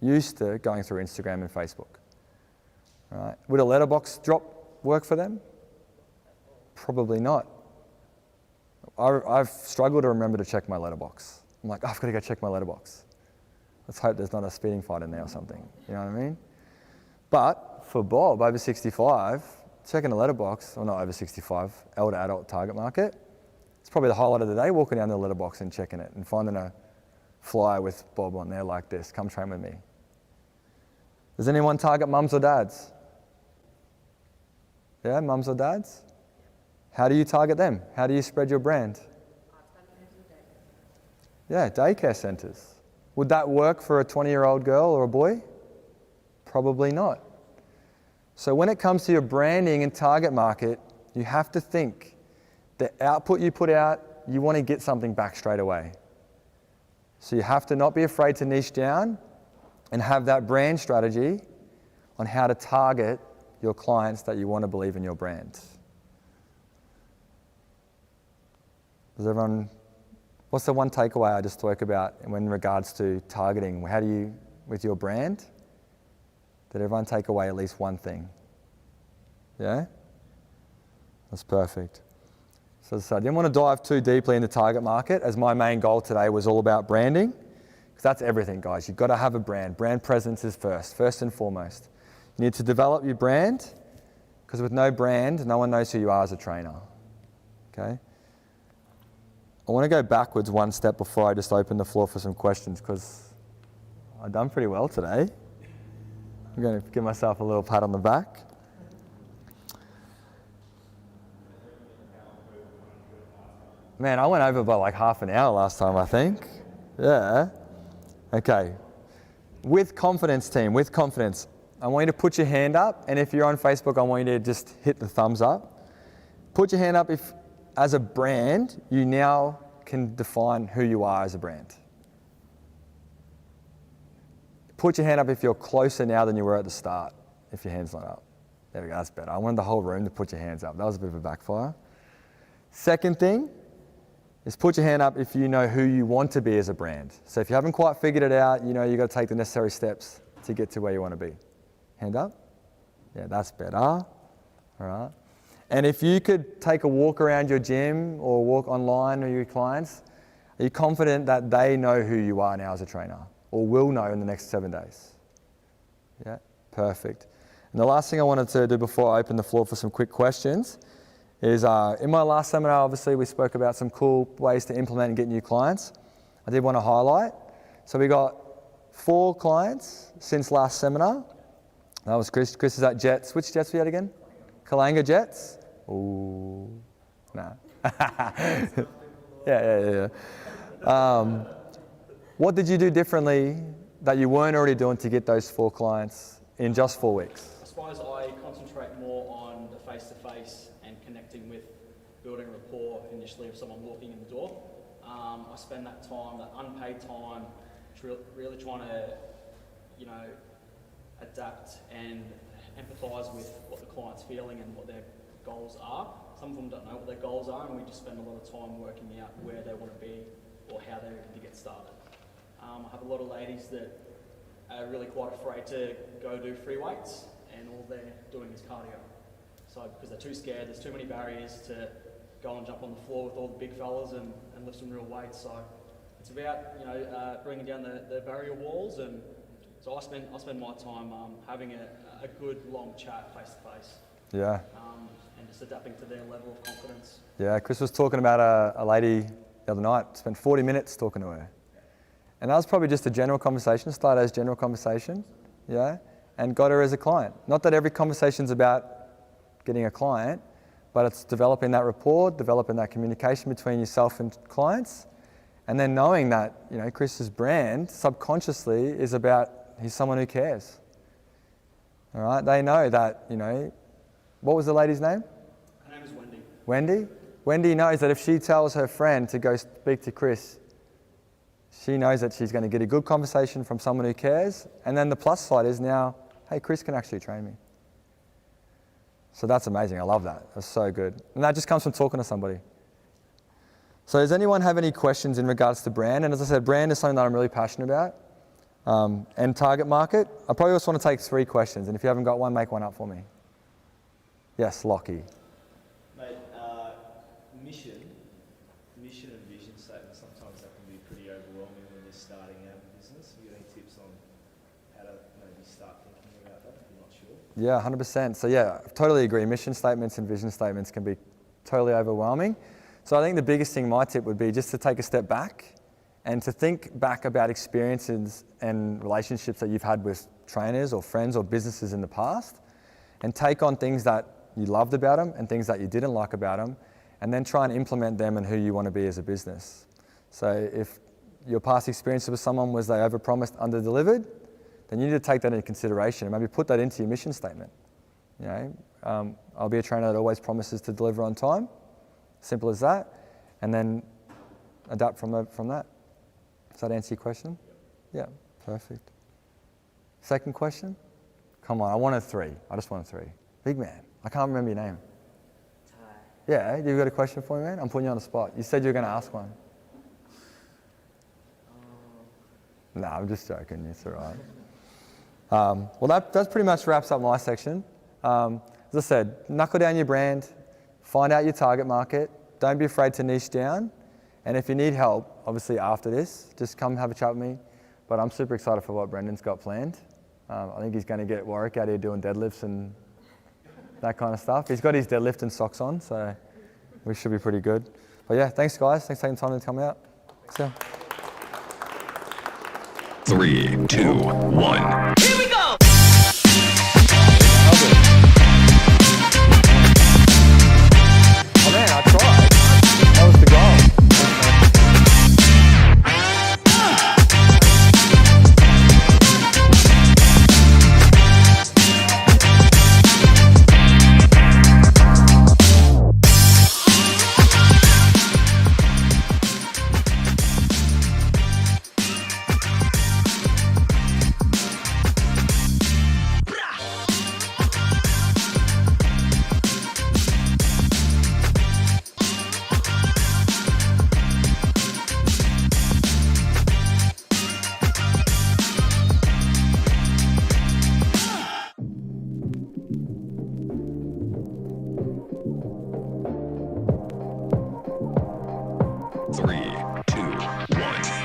used to going through Instagram and Facebook. Right? Would a letterbox drop work for them? Probably not. I've struggled to remember to check my letterbox. I'm like, I've got to go check my letterbox. Let's hope there's not a speeding fight in there or something. You know what I mean? But for Bob, over 65, checking a letterbox, or not over 65, elder adult target market, it's probably the highlight of the day, walking down the letterbox and checking it and finding a flyer with Bob on there like this, come train with me. Does anyone target mums or dads? Yeah, mums or dads? How do you target them? How do you spread your brand? Yeah, daycare centres. Would that work for a 20-year-old girl or a boy? Probably not. So when it comes to your branding and target market, you have to think the output you put out, you want to get something back straight away. So you have to not be afraid to niche down and have that brand strategy on how to target your clients that you want to believe in your brand. Does everyone, what's the one takeaway I just spoke about in regards to targeting? How do you, with your brand, did everyone take away at least one thing? Yeah? That's perfect. So I didn't want to dive too deeply into target market, as my main goal today was all about branding, because that's everything, guys. You've got to have a brand. Brand presence is first and foremost. You need to develop your brand, because with no brand, no one knows who you are as a trainer. Okay? I want to go backwards one step before I just open the floor for some questions, because I've done pretty well today. I'm going to give myself a little pat on the back. Man, I went over by like half an hour last time, I think. Yeah. Okay. With confidence, team, with confidence. I want you to put your hand up, and if you're on Facebook, I want you to just hit the thumbs up. Put your hand up if as a brand, you now can define who you are as a brand. Put your hand up if you're closer now than you were at the start, if your hand's not up. There we go, that's better. I wanted the whole room to put your hands up. That was a bit of a backfire. Second thing is put your hand up if you know who you want to be as a brand. So if you haven't quite figured it out, you know you've got to take the necessary steps to get to where you want to be. Hand up. Yeah, that's better. All right. And if you could take a walk around your gym or walk online with your clients, are you confident that they know who you are now as a trainer or will know in the next 7 days? Yeah, perfect. And the last thing I wanted to do before I open the floor for some quick questions is in my last seminar, obviously, we spoke about some cool ways to implement and get new clients. I did want to highlight. So we got 4 clients since last seminar. That was Chris. Chris is at Jets. Which Jets we had again? Kalanga Jets? Ooh, nah. Yeah. What did you do differently that you weren't already doing to get those 4 clients in just 4 weeks? I suppose I concentrate more on the face-to-face and connecting with building rapport initially with someone walking in the door. I spend that time, that unpaid time, really trying to, adapt and empathise with what the client's feeling and what their goals are. Some of them don't know what their goals are, and we just spend a lot of time working out where they want to be or how they're going to get started. I have a lot of ladies that are really quite afraid to go do free weights, and all they're doing is cardio. So because they're too scared, there's too many barriers to go and jump on the floor with all the big fellas and lift some real weights. So it's about bringing down the barrier walls, and so I spend my time having a good long chat face to face. Yeah. And just adapting to their level of confidence. Yeah, Chris was talking about a lady the other night, spent 40 minutes talking to her. And that was probably just a general conversation, started as general conversation, yeah, and got her as a client. Not that every conversation's about getting a client, but it's developing that rapport, developing that communication between yourself and clients, and then knowing that, Chris's brand subconsciously is about he's someone who cares. All right, they know that, what was the lady's name? Her name is Wendy. Wendy? Wendy knows that if she tells her friend to go speak to Chris, she knows that she's going to get a good conversation from someone who cares. And then the plus side is now, hey, Chris can actually train me. So that's amazing. I love that. That's so good. And that just comes from talking to somebody. So does anyone have any questions in regards to brand? And as I said, brand is something that I'm really passionate about. And target market. I probably just want to take 3 questions. And if you haven't got one, make one up for me. Yes, Lockie. Mate, mission and vision statements, sometimes that can be pretty overwhelming when you're starting out in business. Have you got any tips on how to maybe start thinking about that if you're not sure? Yeah, 100%. So yeah, I totally agree. Mission statements and vision statements can be totally overwhelming. So I think the biggest thing, my tip would be just to take a step back and to think back about experiences and relationships that you've had with trainers or friends or businesses in the past, and take on things that you loved about them and things that you didn't like about them, and then try and implement them and who you want to be as a business. So if your past experience with someone was they overpromised, under-delivered, then you need to take that into consideration and maybe put that into your mission statement. I'll be a trainer that always promises to deliver on time. Simple as that. And then adapt from that. Does that answer your question? Yeah, perfect. Second question? Come on, I wanted 3. I just wanted 3. Big man, I can't remember your name. Ty. Yeah, you got a question for me, man? I'm putting you on the spot. You said you were going to ask one. No, I'm just joking. It's all right. Well, that pretty much wraps up my section. As I said, knuckle down your brand, find out your target market, don't be afraid to niche down, and if you need help, obviously after this, just come have a chat with me. But I'm super excited for what Brendan's got planned. I think he's going to get Warwick out here doing deadlifts and that kind of stuff. He's got his deadlift and socks on, so we should be pretty good. But yeah, thanks guys. Thanks for taking time to come out. Thanks, yeah. 3, 2, 1. Here we go! Oh man, I tried. That was the goal. 3, 2, 1.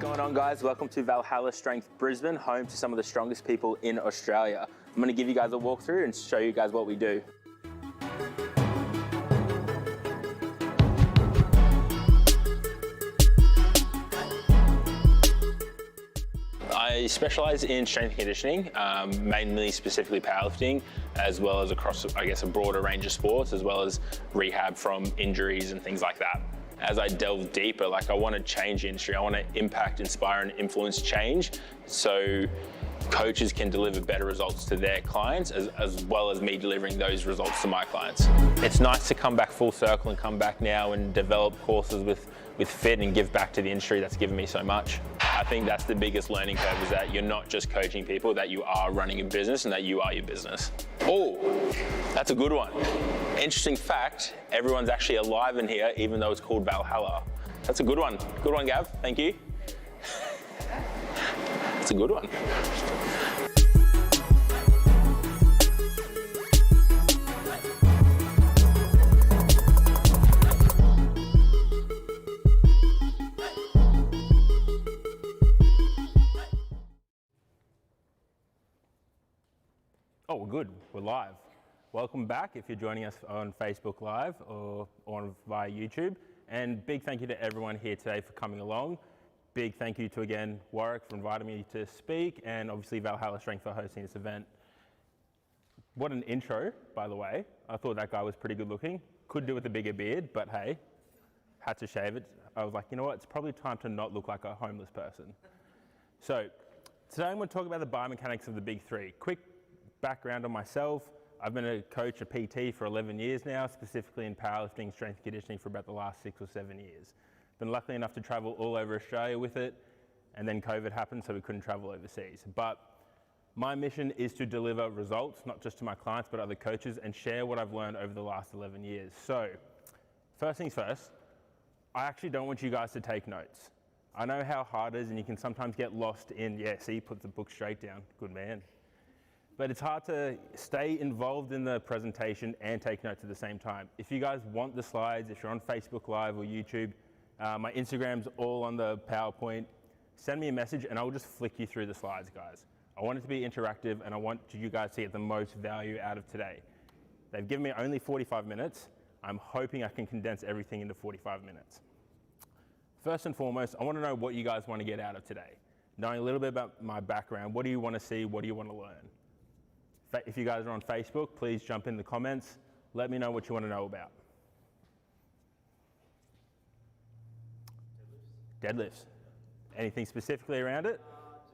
What's going on, guys? Welcome to Valhalla Strength Brisbane, home to some of the strongest people in Australia. I'm going to give you guys a walkthrough and show you guys what we do. I specialise in strength and conditioning, mainly specifically powerlifting, as well as across, I guess, a broader range of sports, as well as rehab from injuries and things like that. As I delve deeper, I want to change the industry. I want to impact, inspire, and influence change so coaches can deliver better results to their clients as well as me delivering those results to my clients. It's nice to come back full circle and come back now and develop courses with Fit and give back to the industry that's given me so much. I think that's the biggest learning curve, is that you're not just coaching people, that you are running a business and that you are your business. Oh, that's a good one. Interesting fact, everyone's actually alive in here, even though it's called Valhalla. That's a good one. Good one, Gav. Thank you. That's a good one. Oh, we're good. We're live. Welcome back if you're joining us on Facebook Live or via YouTube. And big thank you to everyone here today for coming along. Big thank you to, again, Warwick for inviting me to speak, and obviously Valhalla Strength for hosting this event. What an intro, by the way. I thought that guy was pretty good looking. Could do with a bigger beard, but hey, had to shave it. I was like, you know what? It's probably time to not look like a homeless person. So today I'm going to talk about the biomechanics of the big three. Quick background on myself. I've been a coach, a PT for 11 years now, specifically in powerlifting, strength and conditioning for about the last 6 or 7 years. Been lucky enough to travel all over Australia with it, and then COVID happened, so we couldn't travel overseas. But my mission is to deliver results, not just to my clients, but other coaches, and share what I've learned over the last 11 years. So first things first, I actually don't want you guys to take notes. I know how hard it is, and you can sometimes get lost in, yeah, see, put the book straight down, good man. But it's hard to stay involved in the presentation and take notes at the same time. If you guys want the slides, if you're on Facebook Live or YouTube, my Instagram's all on the PowerPoint, send me a message and I'll just flick you through the slides, guys. I want it to be interactive and I want you guys to get the most value out of today. They've given me only 45 minutes. I'm hoping I can condense everything into 45 minutes. First and foremost, I want to know what you guys want to get out of today. Knowing a little bit about my background, what do you want to see, what do you want to learn? If you guys are on Facebook, please jump in the comments. Let me know what you want to know about. Deadlifts. Anything specifically around it?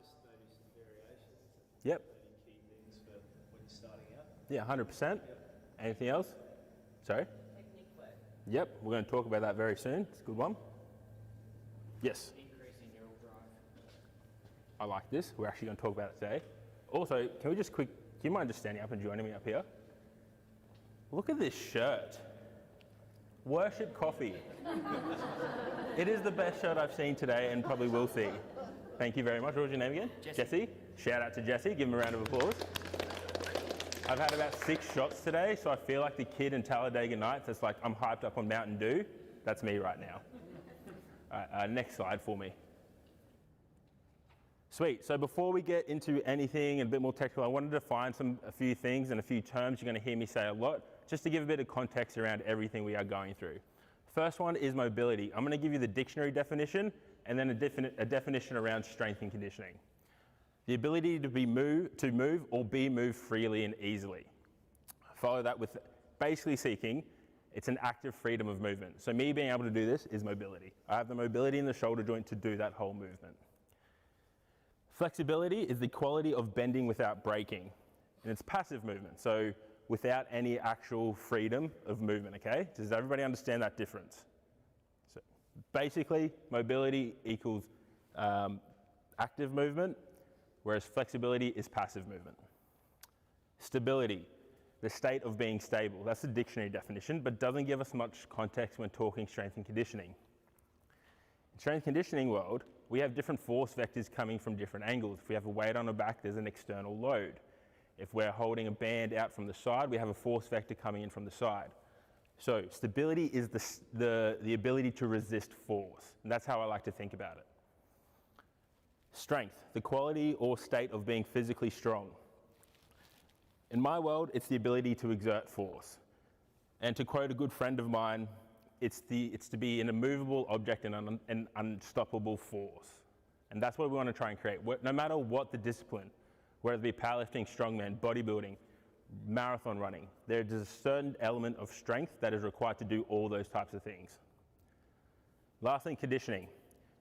Just maybe some variations. Yep. Maybe key things for when you're starting out. Yeah, 100%. Yep. Anything else? Sorry? Technique play. Yep, we're going to talk about that very soon. It's a good one. Yes. Increasing neural drive. I like this. We're actually going to talk about it today. Also, can we just do you mind just standing up and joining me up here? Look at this shirt. Worship Coffee. It is the best shirt I've seen today and probably will see. Thank you very much. What was your name again? Jesse. Shout out to Jesse. Give him a round of applause. I've had about 6 shots today, so I feel like the kid in Talladega Nights that's like, I'm hyped up on Mountain Dew. That's me right now. All right, next slide for me. Sweet, so before we get into anything and a bit more technical, I wanted to define a few things and a few terms you're going to hear me say a lot, just to give a bit of context around everything we are going through. First one is mobility. I'm going to give you the dictionary definition and then a definition around strength and conditioning. The ability to move or be moved freely and easily. Follow that with basically seeking, it's an active freedom of movement. So me being able to do this is mobility. I have the mobility in the shoulder joint to do that whole movement. Flexibility is the quality of bending without breaking, and it's passive movement, so without any actual freedom of movement, okay? Does everybody understand that difference? So basically, mobility equals active movement, whereas flexibility is passive movement. Stability, the state of being stable. That's the dictionary definition, but doesn't give us much context when talking strength and conditioning. In strength and conditioning world, we have different force vectors coming from different angles. If we have a weight on our back, there's an external load. If we're holding a band out from the side, we have a force vector coming in from the side. So stability is the ability to resist force, and that's how I like to think about it. Strength, the quality or state of being physically strong. In my world, it's the ability to exert force. And to quote a good friend of mine, it's to be an immovable object and an unstoppable force. And that's what we want to try and create. No matter what the discipline, whether it be powerlifting, strongman, bodybuilding, marathon running, there's a certain element of strength that is required to do all those types of things. Lastly, conditioning,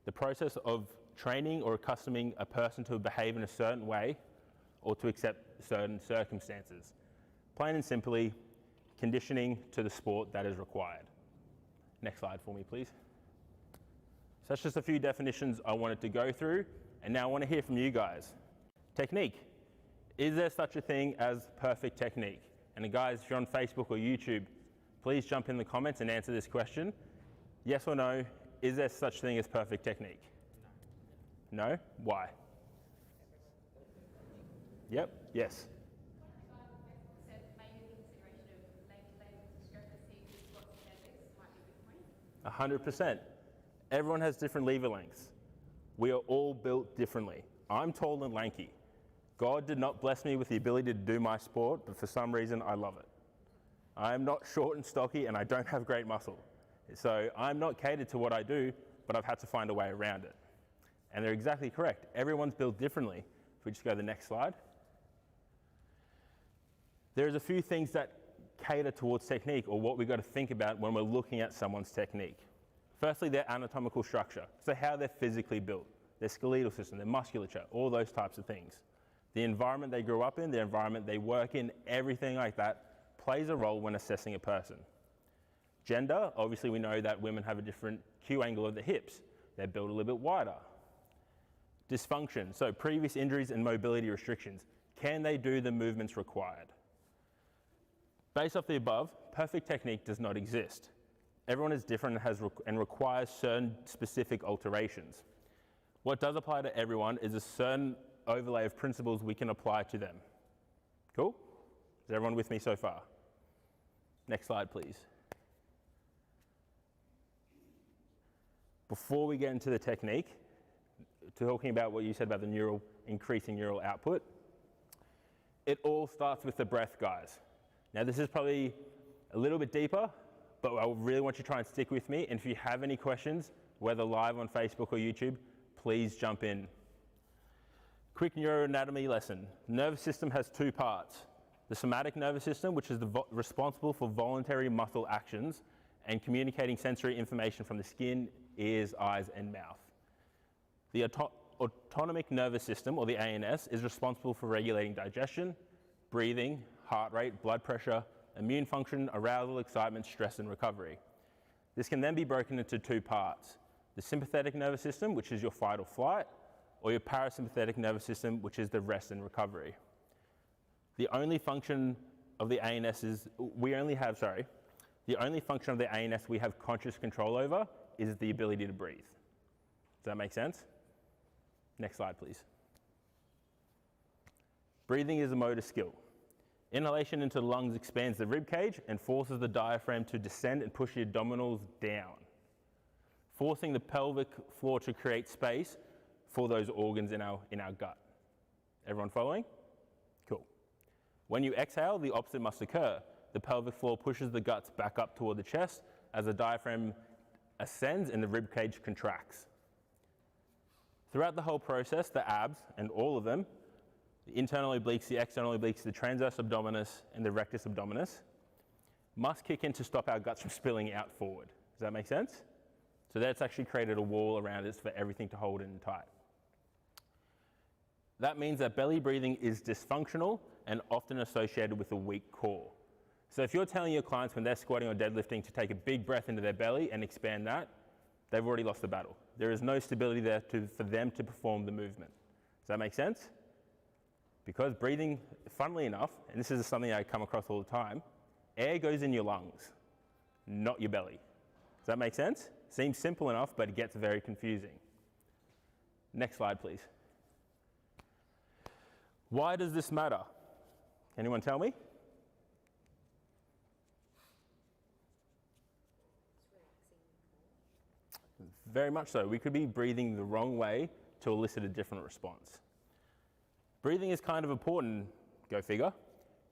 the process of training or accustoming a person to behave in a certain way or to accept certain circumstances. Plain and simply, conditioning to the sport that is required. Next slide for me, please. So that's just a few definitions I wanted to go through, and now I want to hear from you guys. Technique. Is there such a thing as perfect technique? And guys, if you're on Facebook or YouTube, please jump in the comments and answer this question. Yes or no, is there such thing as perfect technique? No? Why? Yep, yes. 100%. Everyone has different lever lengths. We are all built differently. I'm tall and lanky. God did not bless me with the ability to do my sport, but for some reason I love it. I am not short and stocky and I don't have great muscle. So I'm not catered to what I do, but I've had to find a way around it. And they're exactly correct. Everyone's built differently. If we just go to the next slide. There's a few things that cater towards technique, or what we've got to think about when we're looking at someone's technique. Firstly, their anatomical structure, so how they're physically built, their skeletal system, their musculature, all those types of things. The environment they grew up in, the environment they work in, everything like that plays a role when assessing a person. Gender, obviously we know that women have a different Q angle of the hips. They're built a little bit wider. Dysfunction, so previous injuries and mobility restrictions. Can they do the movements required? Based off the above, perfect technique does not exist. Everyone is different and requires certain specific alterations. What does apply to everyone is a certain overlay of principles we can apply to them. Cool? Is everyone with me so far? Next slide, please. Before we get into the technique, talking about what you said about the increasing neural output, it all starts with the breath, guys. Now this is probably a little bit deeper, but I really want you to try and stick with me. And if you have any questions, whether live on Facebook or YouTube, please jump in. Quick neuroanatomy lesson. The nervous system has two parts. The somatic nervous system, which is responsible for voluntary muscle actions and communicating sensory information from the skin, ears, eyes, and mouth. The autonomic nervous system, or the ANS, is responsible for regulating digestion, breathing, heart rate, blood pressure, immune function, arousal, excitement, stress, and recovery. This can then be broken into two parts. The sympathetic nervous system, which is your fight or flight, or your parasympathetic nervous system, which is the rest and recovery. The only function of the ANS the only function of the ANS we have conscious control over is the ability to breathe. Does that make sense? Next slide, please. Breathing is a motor skill. Inhalation into the lungs expands the rib cage and forces the diaphragm to descend and push the abdominals down, forcing the pelvic floor to create space for those organs in our gut. Everyone following? Cool. When you exhale, the opposite must occur. The pelvic floor pushes the guts back up toward the chest as the diaphragm ascends and the rib cage contracts. Throughout the whole process, the abs, and all of them, the internal obliques, the external obliques, the transverse abdominis, and the rectus abdominis, must kick in to stop our guts from spilling out forward. Does that make sense? So that's actually created a wall around us for everything to hold in tight. That means that belly breathing is dysfunctional and often associated with a weak core. So if you're telling your clients when they're squatting or deadlifting to take a big breath into their belly and expand that, they've already lost the battle. There is no stability there for them to perform the movement. Does that make sense? Because breathing, funnily enough, and this is something I come across all the time, air goes in your lungs, not your belly. Does that make sense? Seems simple enough, but it gets very confusing. Next slide, please. Why does this matter? Anyone tell me? Very much so. We could be breathing the wrong way to elicit a different response. Breathing is kind of important, go figure,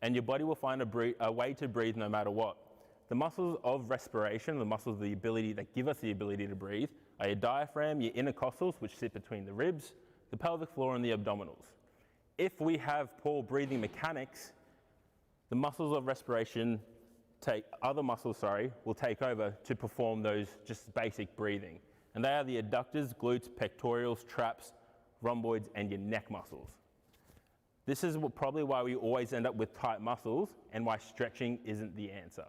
and your body will find a way to breathe no matter what. The muscles of respiration, the muscles of the ability that give us the ability to breathe, are your diaphragm, your intercostals, which sit between the ribs, the pelvic floor, and the abdominals. If we have poor breathing mechanics, the muscles of respiration will take over to perform those just basic breathing. And they are the adductors, glutes, pectorals, traps, rhomboids, and your neck muscles. This is probably why we always end up with tight muscles and why stretching isn't the answer.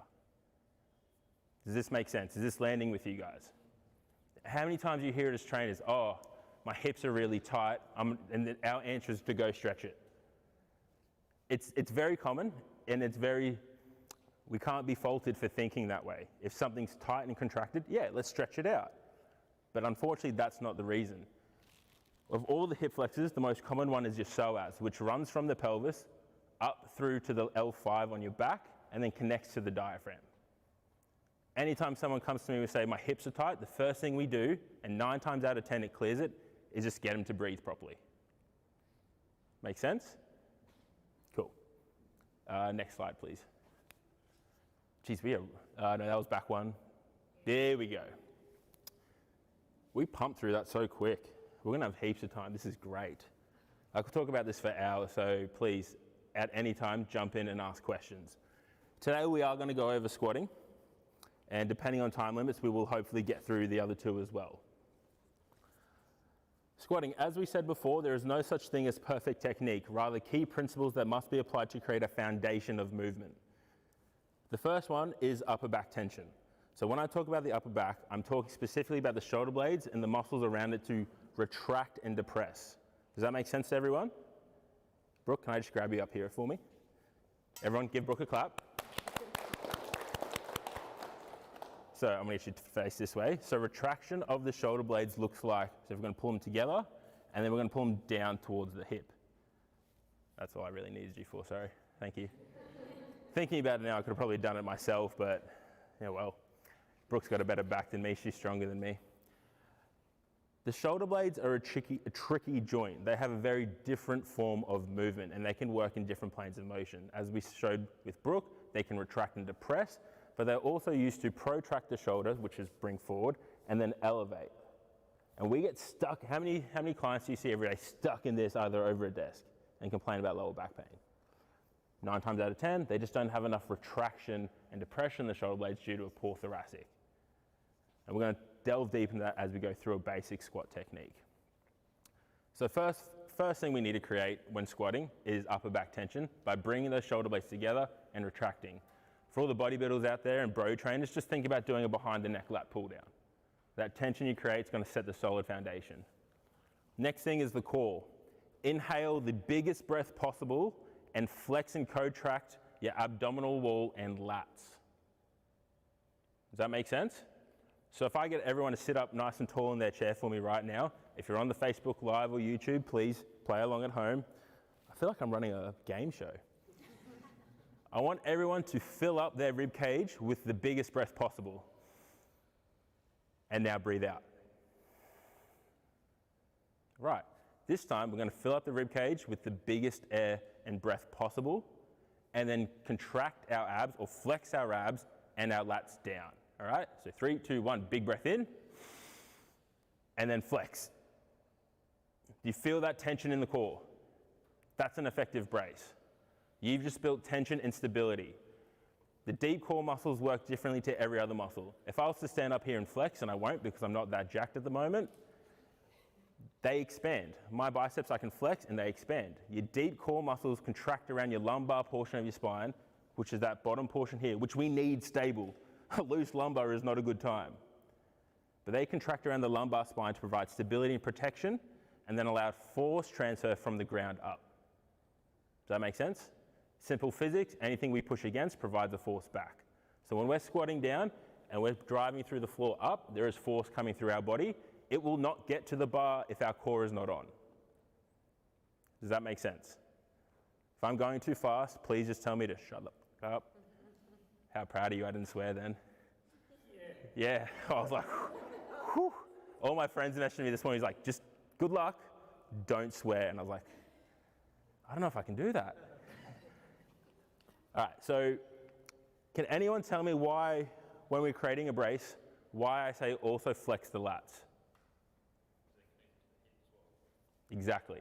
Does this make sense? Is this landing with you guys? How many times do you hear it as trainers, oh, my hips are really tight, and our answer is to go stretch it. It's very common, and we can't be faulted for thinking that way. If something's tight and contracted, yeah, let's stretch it out. But unfortunately, that's not the reason. Of all the hip flexors, the most common one is your psoas, which runs from the pelvis up through to the L5 on your back and then connects to the diaphragm. Anytime someone comes to me and say, my hips are tight, the first thing we do, and 9 times out of 10 it clears it, is just get them to breathe properly. Make sense? Cool. Next slide, please. Geez, no, that was back one. There we go. We pumped through that so quick. We're gonna have heaps of time. This is great. I could talk about this for hours, so please, at any time, jump in and ask questions. Today we are gonna go over squatting, and depending on time limits, we will hopefully get through the other two as well. Squatting, as we said before, there is no such thing as perfect technique, rather key principles that must be applied to create a foundation of movement. The first one is upper back tension. So when I talk about the upper back, I'm talking specifically about the shoulder blades and the muscles around it to retract and depress. Does that make sense to everyone? Brooke, can I just grab you up here for me? Everyone give Brooke a clap. So So I'm going to get you to face this way. So retraction of the shoulder blades looks like, so we're going to pull them together, and then we're going to pull them down towards the hip. That's all I really needed you for, sorry. Thank you. Thinking about it now, I could have probably done it myself, but yeah, well, Brooke's got a better back than me. She's stronger than me. The shoulder blades are a tricky joint. They have a very different form of movement, and they can work in different planes of motion. As we showed with Brooke, they can retract and depress, but they're also used to protract the shoulder, which is bring forward, and then elevate. And we get stuck. How many clients do you see every day stuck in this, either over a desk, and complain about lower back pain? 9 times out of 10, they just don't have enough retraction and depression in the shoulder blades due to a poor thoracic. And we're going to delve deep into that as we go through a basic squat technique. So first thing we need to create when squatting is upper back tension by bringing those shoulder blades together and retracting. For all the bodybuilders out there and bro trainers, just think about doing a behind the neck lat pull down. That tension you create is going to set the solid foundation. Next thing is the core. Inhale the biggest breath possible and flex and contract your abdominal wall and lats. Does that make sense? So if I get everyone to sit up nice and tall in their chair for me right now, if you're on the Facebook Live or YouTube, please play along at home. I feel like I'm running a game show. I want everyone to fill up their rib cage with the biggest breath possible. And now breathe out. Right, this time we're going to fill up the rib cage with the biggest air and breath possible, and then contract our abs or flex our abs and our lats down. All right, so 3, 2, 1, big breath in, and then flex. Do you feel that tension in the core? That's an effective brace. You've just built tension and stability. The deep core muscles work differently to every other muscle. If I was to stand up here and flex, and I won't because I'm not that jacked at the moment, they expand. My biceps I can flex and they expand. Your deep core muscles contract around your lumbar portion of your spine, which is that bottom portion here, which we need stable. A loose lumbar is not a good time. But they contract around the lumbar spine to provide stability and protection, and then allow force transfer from the ground up. Does that make sense? Simple physics, anything we push against provides a force back. So when we're squatting down and we're driving through the floor up, there is force coming through our body. It will not get to the bar if our core is not on. Does that make sense? If I'm going too fast, please just tell me to shut up. How proud of you I didn't swear then. Yeah. I was like, whew. All my friends messaged me this morning, he's like, just good luck, don't swear. And I was like, I don't know if I can do that. All right, so can anyone tell me why, when we're creating a brace, why I say also flex the lats? Exactly.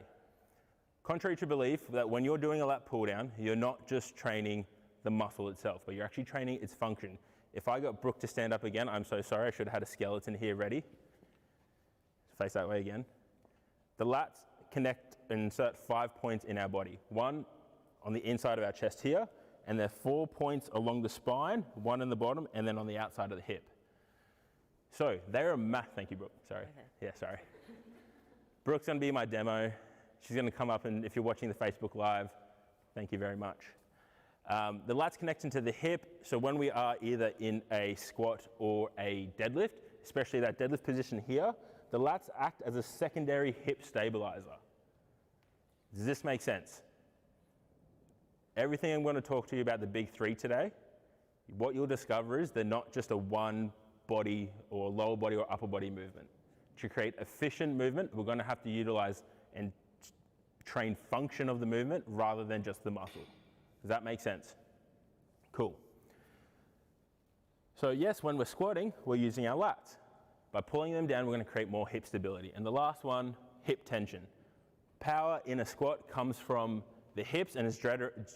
Contrary to belief that when you're doing a lat pull down, you're not just training the muscle itself, but you're actually training its function. If I got Brooke to stand up again, I'm so sorry, I should have had a skeleton here ready. Face that way again. The lats connect and insert 5 points in our body. 1 on the inside of our chest here, and there are 4 points along the spine, 1 in the bottom, and then on the outside of the hip. So they're a thank you, Brooke, sorry. Okay. Yeah, sorry. Brooke's gonna be my demo. She's gonna come up, and if you're watching the Facebook Live, thank you very much. The lats connect into the hip, so when we are either in a squat or a deadlift, especially that deadlift position here, the lats act as a secondary hip stabilizer. Does this make sense? Everything I'm going to talk to you about the big 3 today, what you'll discover is they're not just a one body or lower body or upper body movement. To create efficient movement, we're going to have to utilize and train function of the movement rather than just the muscle. Does that make sense? Cool. So yes, when we're squatting, we're using our lats. By pulling them down, we're going to create more hip stability. And the last one, hip tension. Power in a squat comes from the hips and is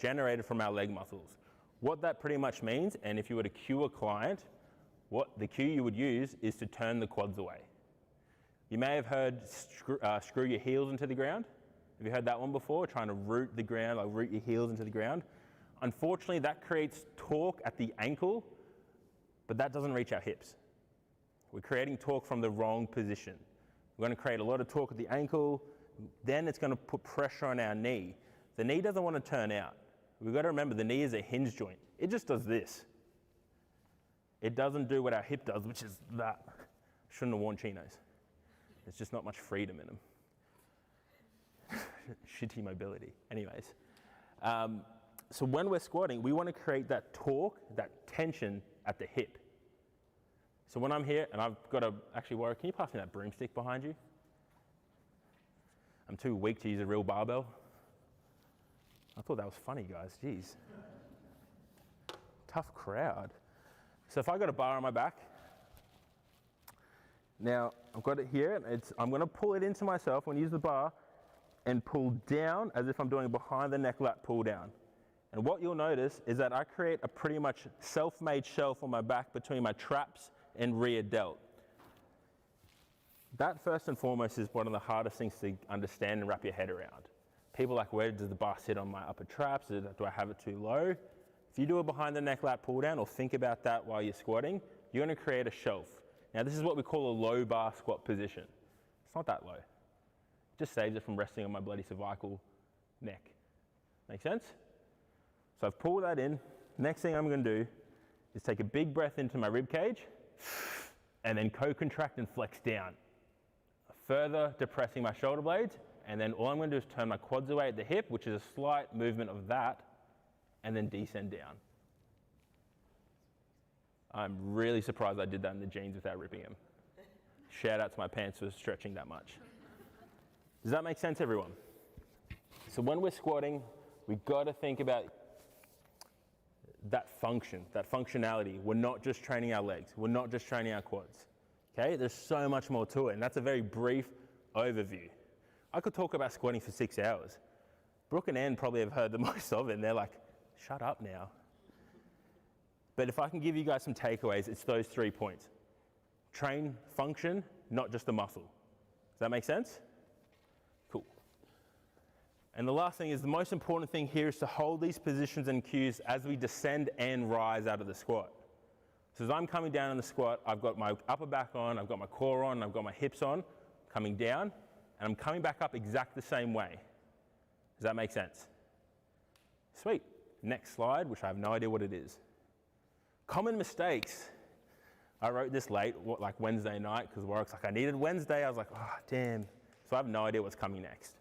generated from our leg muscles. What that pretty much means, and if you were to cue a client, what the cue you would use is to turn the quads away. You may have heard screw your heels into the ground. Have you heard that one before? Trying to root the ground, like root your heels into the ground. Unfortunately, that creates torque at the ankle, but that doesn't reach our hips. We're creating torque from the wrong position. We're going to create a lot of torque at the ankle, then it's going to put pressure on our knee. The knee doesn't want to turn out. We've got to remember the knee is a hinge joint. It just does this. It doesn't do what our hip does, which is that. Shouldn't have worn chinos. There's just not much freedom in them. Shitty mobility. Anyways, so when we're squatting, we want to create that torque, that tension at the hip. So when I'm here, and I've got to actually work, can you pass me that broomstick behind you? I'm too weak to use a real barbell. I thought that was funny, guys. Jeez. Tough crowd. So if I got a bar on my back, now I've got it here, and I'm going to pull it into myself. I'm going to use the bar and pull down as if I'm doing a behind the neck lat pull down. And what you'll notice is that I create a pretty much self-made shelf on my back between my traps and rear delt. That first and foremost is one of the hardest things to understand and wrap your head around. People are like, where does the bar sit on my upper traps? Do I have it too low? If you do a behind the neck lat pull down or think about that while you're squatting, you're going to create a shelf. Now this is what we call a low bar squat position. It's not that low. It just saves it from resting on my bloody cervical neck. Make sense? So I've pulled that in. Next thing I'm going to do is take a big breath into my rib cage and then co-contract and flex down, further depressing my shoulder blades. And then all I'm going to do is turn my quads away at the hip, which is a slight movement of that, and then descend down. I'm really surprised I did that in the jeans without ripping them. Shout out to my pants for stretching that much. Does that make sense, everyone? So when we're squatting, we've got to think about that function, that functionality. We're not just training our legs. We're not just training our quads. Okay, there's so much more to it, and that's a very brief overview. I could talk about squatting for 6 hours. Brooke and Ann probably have heard the most of it, and they're like, shut up now. But if I can give you guys some takeaways, it's those 3 points. Train function, not just the muscle. Does that make sense? Cool. And the last thing is, the most important thing here is to hold these positions and cues as we descend and rise out of the squat. So as I'm coming down in the squat, I've got my upper back on, I've got my core on, I've got my hips on, coming down, and I'm coming back up exactly the same way. Does that make sense? Sweet. Next slide, which I have no idea what it is. Common mistakes. I wrote this late, like Wednesday night, because work's like, I needed Wednesday. I was like, oh, damn. So I have no idea what's coming next.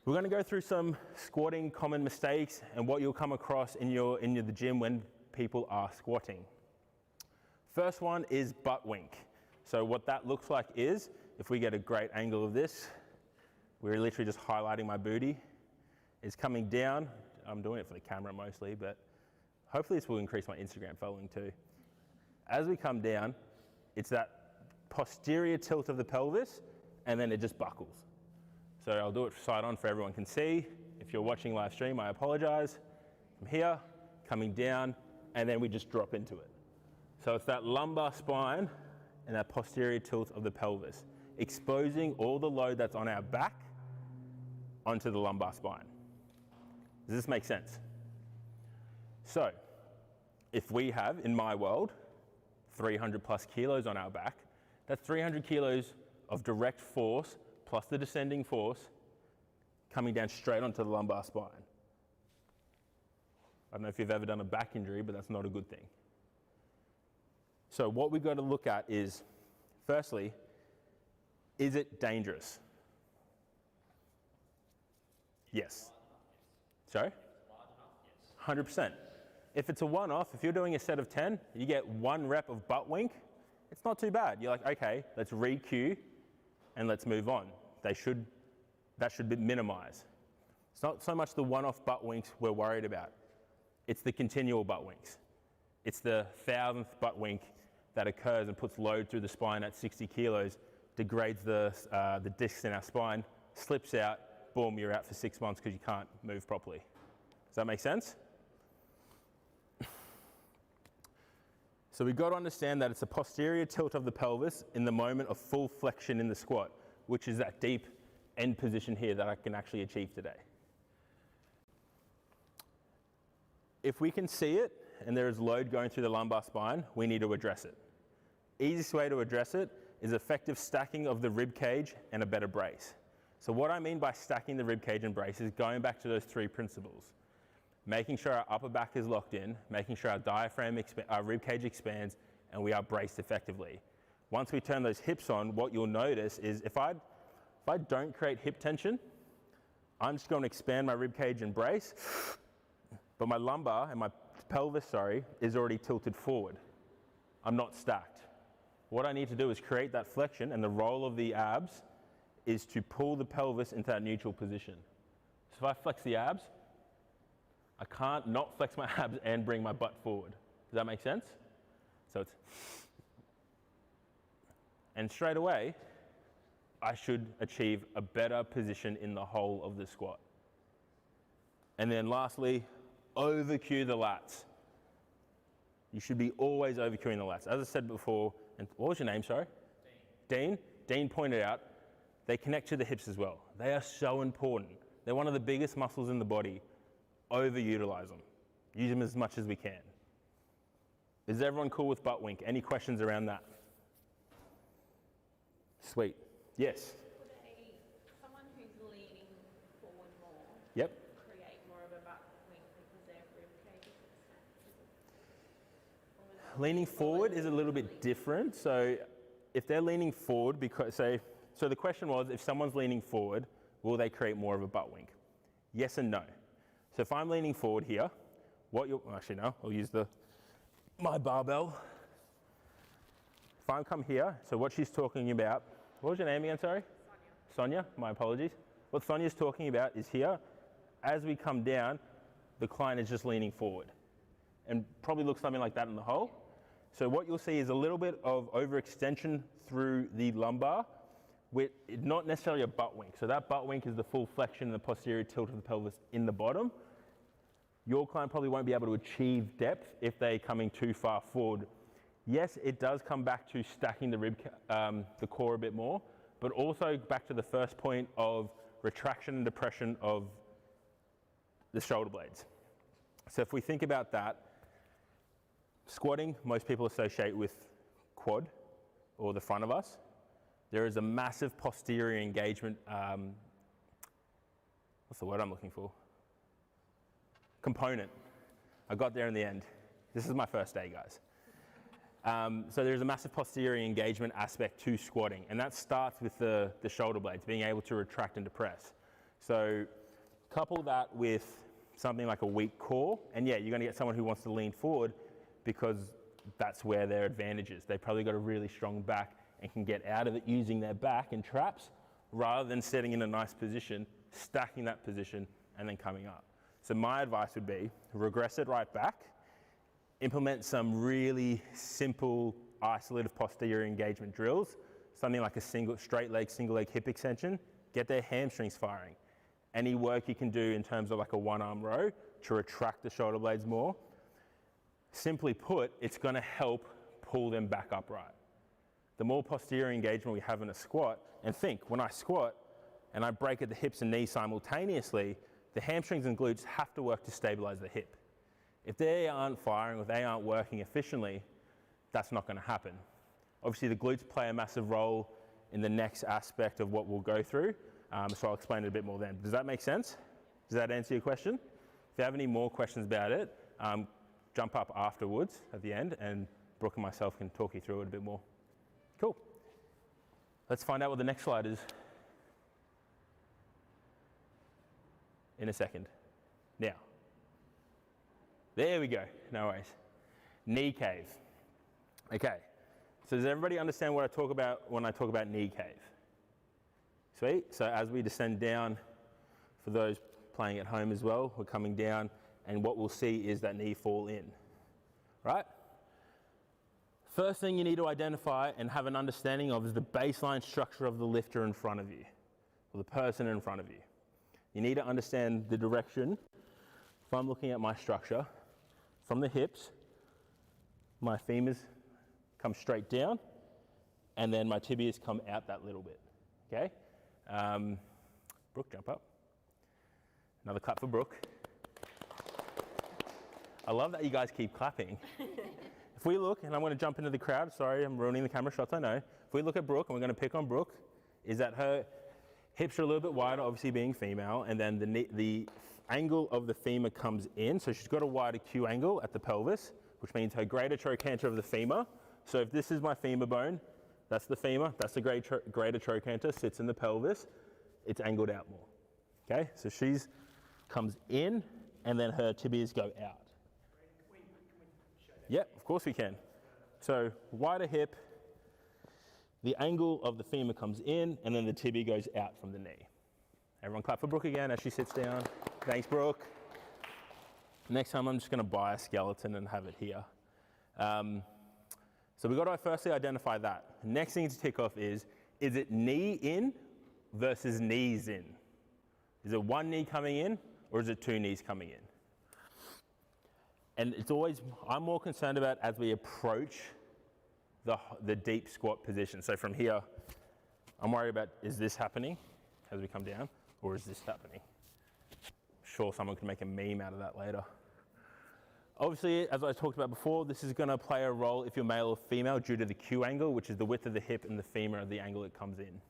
We're going to go through some squatting common mistakes and what you'll come across in the gym when people are squatting. First one is butt wink. So what that looks like is, if we get a great angle of this, we're literally just highlighting my booty. It's coming down. I'm doing it for the camera mostly, but hopefully this will increase my Instagram following too. As we come down, it's that posterior tilt of the pelvis, and then it just buckles. So I'll do it side on for everyone can see. If you're watching live stream, I apologize. From here, coming down, and then we just drop into it. So it's that lumbar spine and that posterior tilt of the pelvis, exposing all the load that's on our back onto the lumbar spine. Does this make sense? So if we have, in my world, 300 plus kilos on our back, that's 300 kilos of direct force plus the descending force coming down straight onto the lumbar spine. I don't know if you've ever done a back injury, but that's not a good thing. So what we've got to look at is, firstly, is it dangerous? Yes. Sorry? 100%. If it's a one-off, if you're doing a set of 10, you get 1 rep of butt wink, it's not too bad. You're like, okay, let's re-cue and let's move on. That should be minimized. It's not so much the one-off butt winks we're worried about. It's the continual butt winks. It's the 1,000th butt wink that occurs and puts load through the spine at 60 kilos, degrades the discs in our spine, slips out, boom, you're out for 6 months because you can't move properly. Does that make sense? So we've got to understand that it's a posterior tilt of the pelvis in the moment of full flexion in the squat, which is that deep end position here that I can actually achieve today. If we can see it and there is load going through the lumbar spine, we need to address it. Easiest way to address it is effective stacking of the rib cage and a better brace. So what I mean by stacking the rib cage and brace is going back to those 3 principles. making sure our upper back is locked in, making sure our diaphragm, our rib cage expands, and we are braced effectively. Once we turn those hips on, what you'll notice is if I don't create hip tension, I'm just going to expand my rib cage and brace, but my lumbar and my pelvis, is already tilted forward. I'm not stacked. What I need to do is create that flexion, and the role of the abs is to pull the pelvis into that neutral position. So if I flex the abs, I can't not flex my abs and bring my butt forward. Does that make sense? So it's, and straight away, I should achieve a better position in the whole of the squat. And then lastly, over cue the lats. You should be always over cueing the lats. As I said before, and what was your name, sorry? Dean. Dean pointed out, they connect to the hips as well. They are so important. They're one of the biggest muscles in the body. Overutilize them. Use them as much as we can. Is everyone cool with butt wink? Any questions around that? Sweet. Yes? Would someone who's leaning forward more create more of a butt wink because their rib cage is Leaning forward is a little bit different. So if they're leaning forward, because so the question was, if someone's leaning forward, will they create more of a butt wink? Yes and no. So if I'm leaning forward here, actually no, I'll use my barbell. If I come here, so what she's talking about, what was your name again, sorry? Sonia, my apologies. What Sonia's talking about is here, as we come down, the client is just leaning forward. And probably looks something like that in the hole. So what you'll see is a little bit of overextension through the lumbar, with not necessarily a butt wink. So that butt wink is the full flexion and the posterior tilt of the pelvis in the bottom. Your client probably won't be able to achieve depth if they're coming too far forward. Yes, it does come back to stacking the core a bit more, but also back to the first point of retraction and depression of the shoulder blades. So if we think about that, squatting, most people associate with quad or the front of us. There is a massive posterior engagement, what's the word I'm looking for? Component. I got there in the end. This is my first day, guys. So there's a massive posterior engagement aspect to squatting, and that starts with the shoulder blades, being able to retract and depress. So couple that with something like a weak core, and yeah, you're gonna get someone who wants to lean forward because that's where their advantage is. They've probably got a really strong back and can get out of it using their back and traps rather than setting in a nice position, stacking that position, and then coming up. So my advice would be regress it right back, implement some really simple isolative posterior engagement drills, something like a straight leg, single leg hip extension, get their hamstrings firing. Any work you can do in terms of like a one arm row to retract the shoulder blades more. Simply put, it's gonna help pull them back upright. The more posterior engagement we have in a squat, and think, when I squat and I break at the hips and knees simultaneously, the hamstrings and glutes have to work to stabilize the hip. If they aren't firing or they aren't working efficiently, that's not gonna happen. Obviously the glutes play a massive role in the next aspect of what we'll go through, so I'll explain it a bit more then. Does that make sense? Does that answer your question? If you have any more questions about it, jump up afterwards at the end and Brooke and myself can talk you through it a bit more. Cool. Let's find out what the next slide is in a second. Now, there we go, no worries. Knee cave. Okay, so does everybody understand what I talk about when I talk about knee cave? Sweet, so as we descend down, for those playing at home as well, we're coming down and what we'll see is that knee fall in, right? First thing you need to identify and have an understanding of is the baseline structure of the lifter in front of you, or the person in front of you. You need to understand the direction. If I'm looking at my structure, from the hips, my femurs come straight down, and then my tibias come out that little bit, okay? Brooke, jump up. Another clap for Brooke. I love that you guys keep clapping. If we look, and I'm going to jump into the crowd, sorry, I'm ruining the camera shots, I know. If we look at Brooke, and we're going to pick on Brooke, is that Hips are a little bit wider, obviously being female, and then the angle of the femur comes in. So she's got a wider Q angle at the pelvis, which means her greater trochanter of the femur. So if this is my femur bone, that's the femur, that's the greater trochanter, sits in the pelvis, it's angled out more. Okay, so she's comes in, and then her tibias go out. Yep, of course we can. So wider hip, the angle of the femur comes in, and then the tibia goes out from the knee. Everyone clap for Brooke again as she sits down. Thanks, Brooke. Next time I'm just going to buy a skeleton and have it here. So we've got to firstly identify that. Next thing to tick off is it knee in versus knees in? Is it one knee coming in, or is it two knees coming in? And it's always, I'm more concerned about as we approach the deep squat position. So from here, I'm worried about, is this happening as we come down, or is this happening? Sure, someone can make a meme out of that later. Obviously, as I talked about before, this is going to play a role if you're male or female due to the Q angle, which is the width of the hip and the femur at the angle it comes in.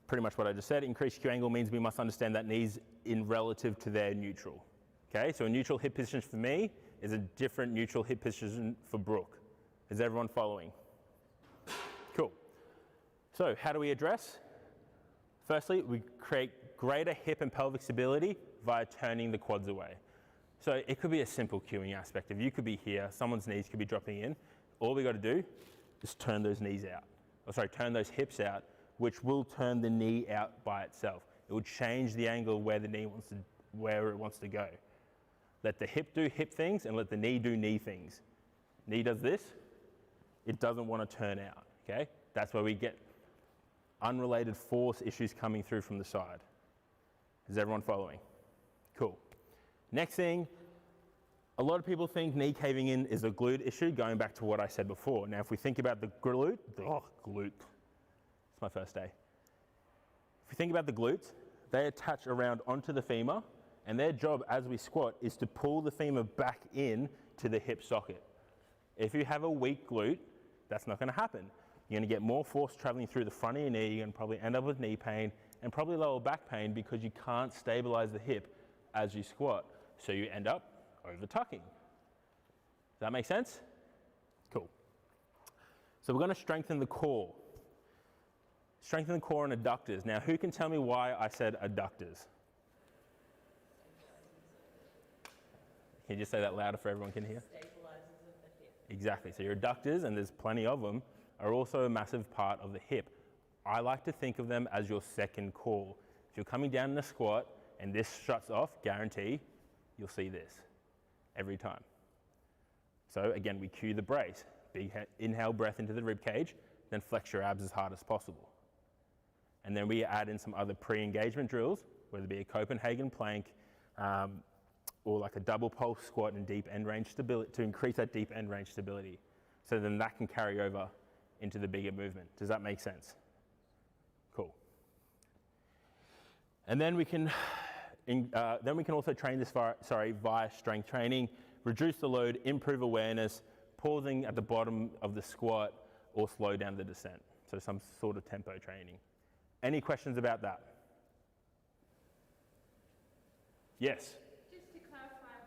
Pretty much what I just said. Increased Q angle means we must understand that knees in relative to their neutral. Okay, so a neutral hip position for me is a different neutral hip position for Brooke. Is everyone following? Cool. So how do we address? Firstly, we create greater hip and pelvic stability via turning the quads away. So it could be a simple cueing aspect. If you could be here, someone's knees could be dropping in. All we got to do is turn those knees out. Turn those hips out, which will turn the knee out by itself. It will change the angle where the knee wants to, where it wants to go. Let the hip do hip things and let the knee do knee things. Knee does this, it doesn't want to turn out, okay? That's where we get unrelated force issues coming through from the side. Is everyone following? Cool. Next thing, a lot of people think knee caving in is a glute issue, going back to what I said before. Now, if we think about the glute, it's my first day. If we think about the glutes, they attach around onto the femur, and their job as we squat is to pull the femur back in to the hip socket. If you have a weak glute, that's not going to happen. You're going to get more force traveling through the front of your knee. You're going to probably end up with knee pain and probably lower back pain because you can't stabilize the hip as you squat. So you end up over tucking. Does that make sense? Cool. So we're going to strengthen the core. Strengthen the core and adductors. Now, who can tell me why I said adductors? Can you just say that louder so everyone can hear? Stabilizers of the hip. Exactly. So your adductors, and there's plenty of them, are also a massive part of the hip. I like to think of them as your second core. If you're coming down in a squat and this shuts off, guarantee you'll see this every time. So again, we cue the brace. Big inhale breath into the rib cage, then flex your abs as hard as possible. And then we add in some other pre-engagement drills, whether it be a Copenhagen plank, or like a double pulse squat and deep end range stability to increase that deep end range stability. So then that can carry over into the bigger movement. Does that make sense? Cool. And then we can also train this via strength training, reduce the load, improve awareness, pausing at the bottom of the squat, or slow down the descent. So some sort of tempo training. Any questions about that? Yes? Just to clarify,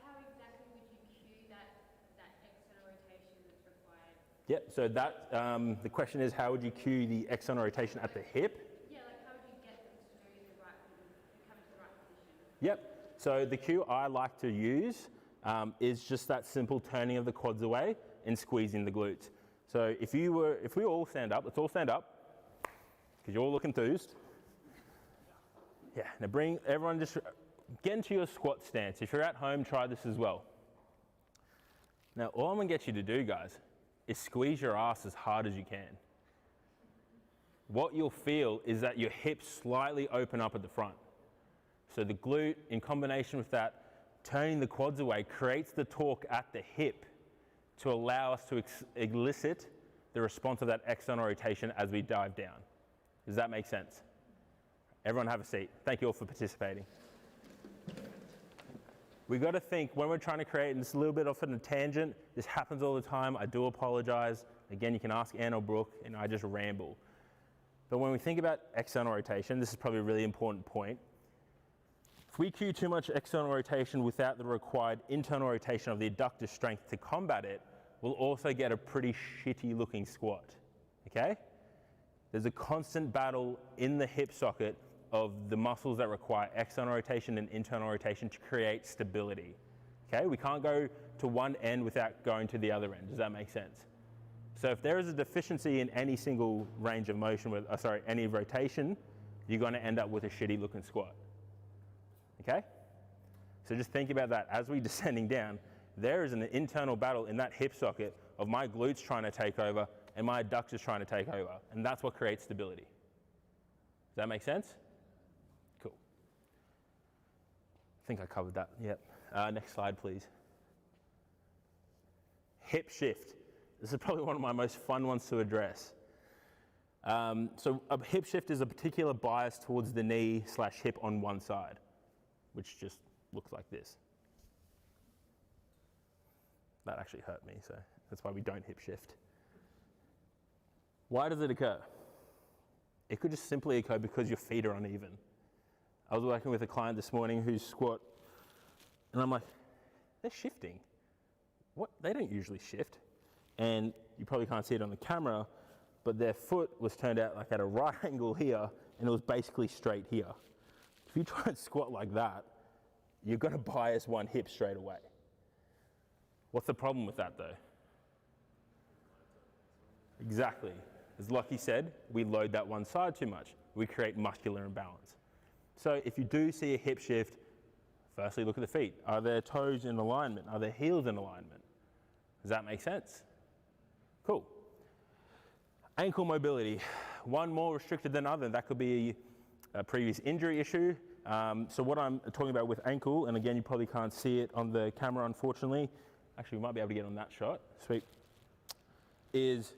how exactly would you cue that external rotation that's required? Yep, so that, the question is how would you cue the external rotation at the hip? Yeah, like how would you get them to do the right, to come to the right position? Yep, so the cue I like to use is just that simple turning of the quads away and squeezing the glutes. So if we all stand up, let's all stand up, because you all look enthused. Yeah, now everyone just get into your squat stance. If you're at home, try this as well. Now, all I'm gonna get you to do, guys, is squeeze your ass as hard as you can. What you'll feel is that your hips slightly open up at the front. So the glute, in combination with that, turning the quads away, creates the torque at the hip to allow us to elicit the response of that external rotation as we dive down. Does that make sense? Everyone have a seat. Thank you all for participating. We've got to think when we're trying to create, and it's a little bit off on a tangent, this happens all the time, I do apologize. Again, you can ask Anne or Brooke, and I just ramble. But when we think about external rotation, this is probably a really important point. If we cue too much external rotation without the required internal rotation of the adductor strength to combat it, we'll also get a pretty shitty looking squat, okay? There's a constant battle in the hip socket of the muscles that require external rotation and internal rotation to create stability, okay? We can't go to one end without going to the other end. Does that make sense? So if there is a deficiency in any single range of motion, any rotation, you're going to end up with a shitty looking squat. Okay? So just think about that. As we're descending down, there is an internal battle in that hip socket of my glutes trying to take over and my adductors trying to take over. And that's what creates stability. Does that make sense? Cool. I think I covered that. Yep. Next slide, please. Hip shift. This is probably one of my most fun ones to address. So a hip shift is a particular bias towards the knee/hip on one side, which just looks like this. That actually hurt me, so that's why we don't hip shift. Why does it occur? It could just simply occur because your feet are uneven. I was working with a client this morning who's squat, and I'm like, they're shifting. What? They don't usually shift. And you probably can't see it on the camera, but their foot was turned out like at a right angle here, and it was basically straight here. If you try and squat like that, you're going to bias one hip straight away. What's the problem with that though? Exactly. As Lockie said, we load that one side too much. We create muscular imbalance. So if you do see a hip shift, firstly look at the feet. Are their toes in alignment? Are their heels in alignment? Does that make sense? Cool. Ankle mobility. One more restricted than other. That could be a previous injury issue. So what I'm talking about with ankle, and again, you probably can't see it on the camera, unfortunately. Actually, we might be able to get on that shot. Sweet. Is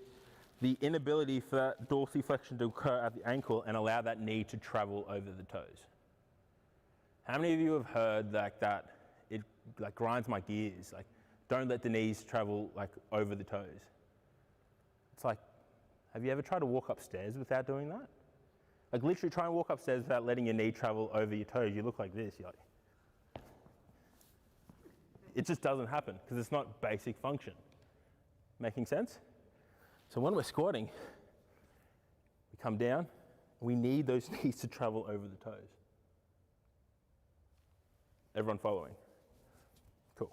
the inability for that dorsiflexion to occur at the ankle and allow that knee to travel over the toes. How many of you have heard that it like grinds my gears? Like, don't let the knees travel like over the toes. It's like, have you ever tried to walk upstairs without doing that? Like literally try and walk upstairs without letting your knee travel over your toes. You look like this. You're like, it just doesn't happen because it's not basic function. Making sense? So when we're squatting, we come down, we need those knees to travel over the toes. Everyone following? Cool.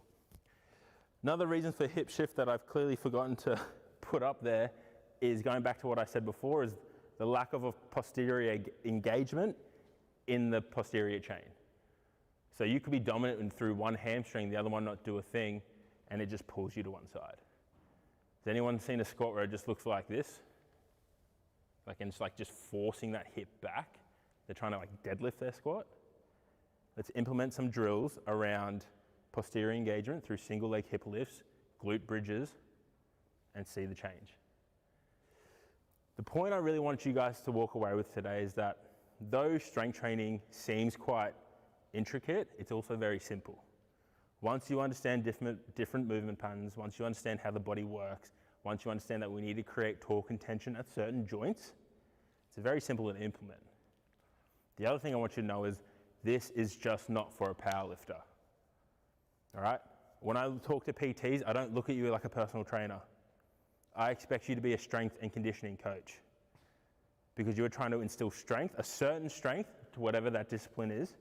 Another reason for hip shift that I've clearly forgotten to put up there is going back to what I said before, is the lack of a posterior engagement in the posterior chain. So you could be dominant through one hamstring, the other one not do a thing, and it just pulls you to one side. Has anyone seen a squat where it just looks like this? Like, and it's like just forcing that hip back. They're trying to like deadlift their squat. Let's implement some drills around posterior engagement through single leg hip lifts, glute bridges, and see the change. The point I really want you guys to walk away with today is that though strength training seems quite intricate, it's also very simple. Once you understand different movement patterns, once you understand how the body works, once you understand that we need to create torque and tension at certain joints, it's very simple to implement. The other thing I want you to know is this is just not for a powerlifter. All right? When I talk to PTs, I don't look at you like a personal trainer. I expect you to be a strength and conditioning coach because you're trying to instill strength, a certain strength to whatever that discipline is,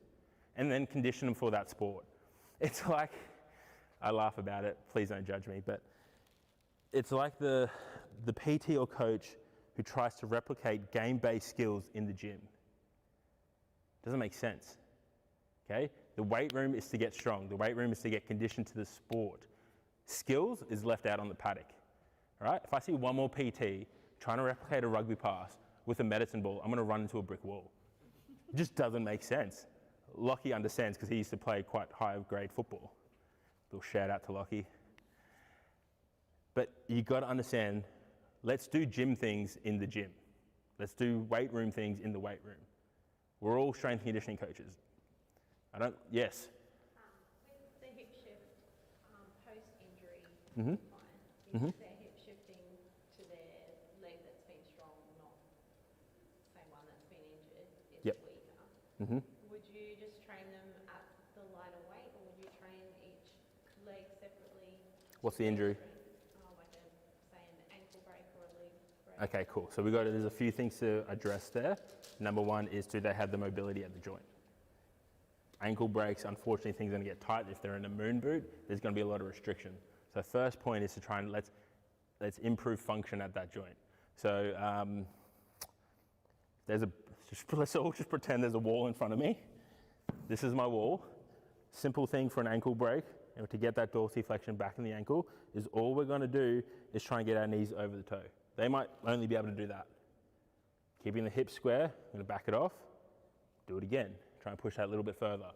and then condition them for that sport. It's like, I laugh about it, please don't judge me, but it's like the PT or coach who tries to replicate game-based skills in the gym. Doesn't make sense, okay? The weight room is to get strong. The weight room is to get conditioned to the sport. Skills is left out on the paddock, all right? If I see one more PT trying to replicate a rugby pass with a medicine ball, I'm gonna run into a brick wall. It just doesn't make sense. Lockie understands because he used to play quite high grade football. Little shout out to Lockie. But you got to understand, let's do gym things in the gym. Let's do weight room things in the weight room. We're all strength and conditioning coaches. Yes? With the hip shift post-injury client, is their hip shifting to their leg that's been strong or not? would you just train them at the lighter weight, or would you train each leg separately? What's the injury? Like say an ankle break or a leg break. Okay, cool. So there's a few things to address there. Number one is, do they have the mobility at the joint? Ankle breaks, unfortunately, things are going to get tight. If they're in a moon boot, there's going to be a lot of restriction. So first point is to try and let's improve function at that joint. So let's all just pretend there's a wall in front of me. This is my wall. Simple thing for an ankle break, and to get that dorsiflexion back in the ankle, is all we're going to do is try and get our knees over the toe. They might only be able to do that. Keeping the hips square, I'm going to back it off, do it again. Try and push that a little bit further.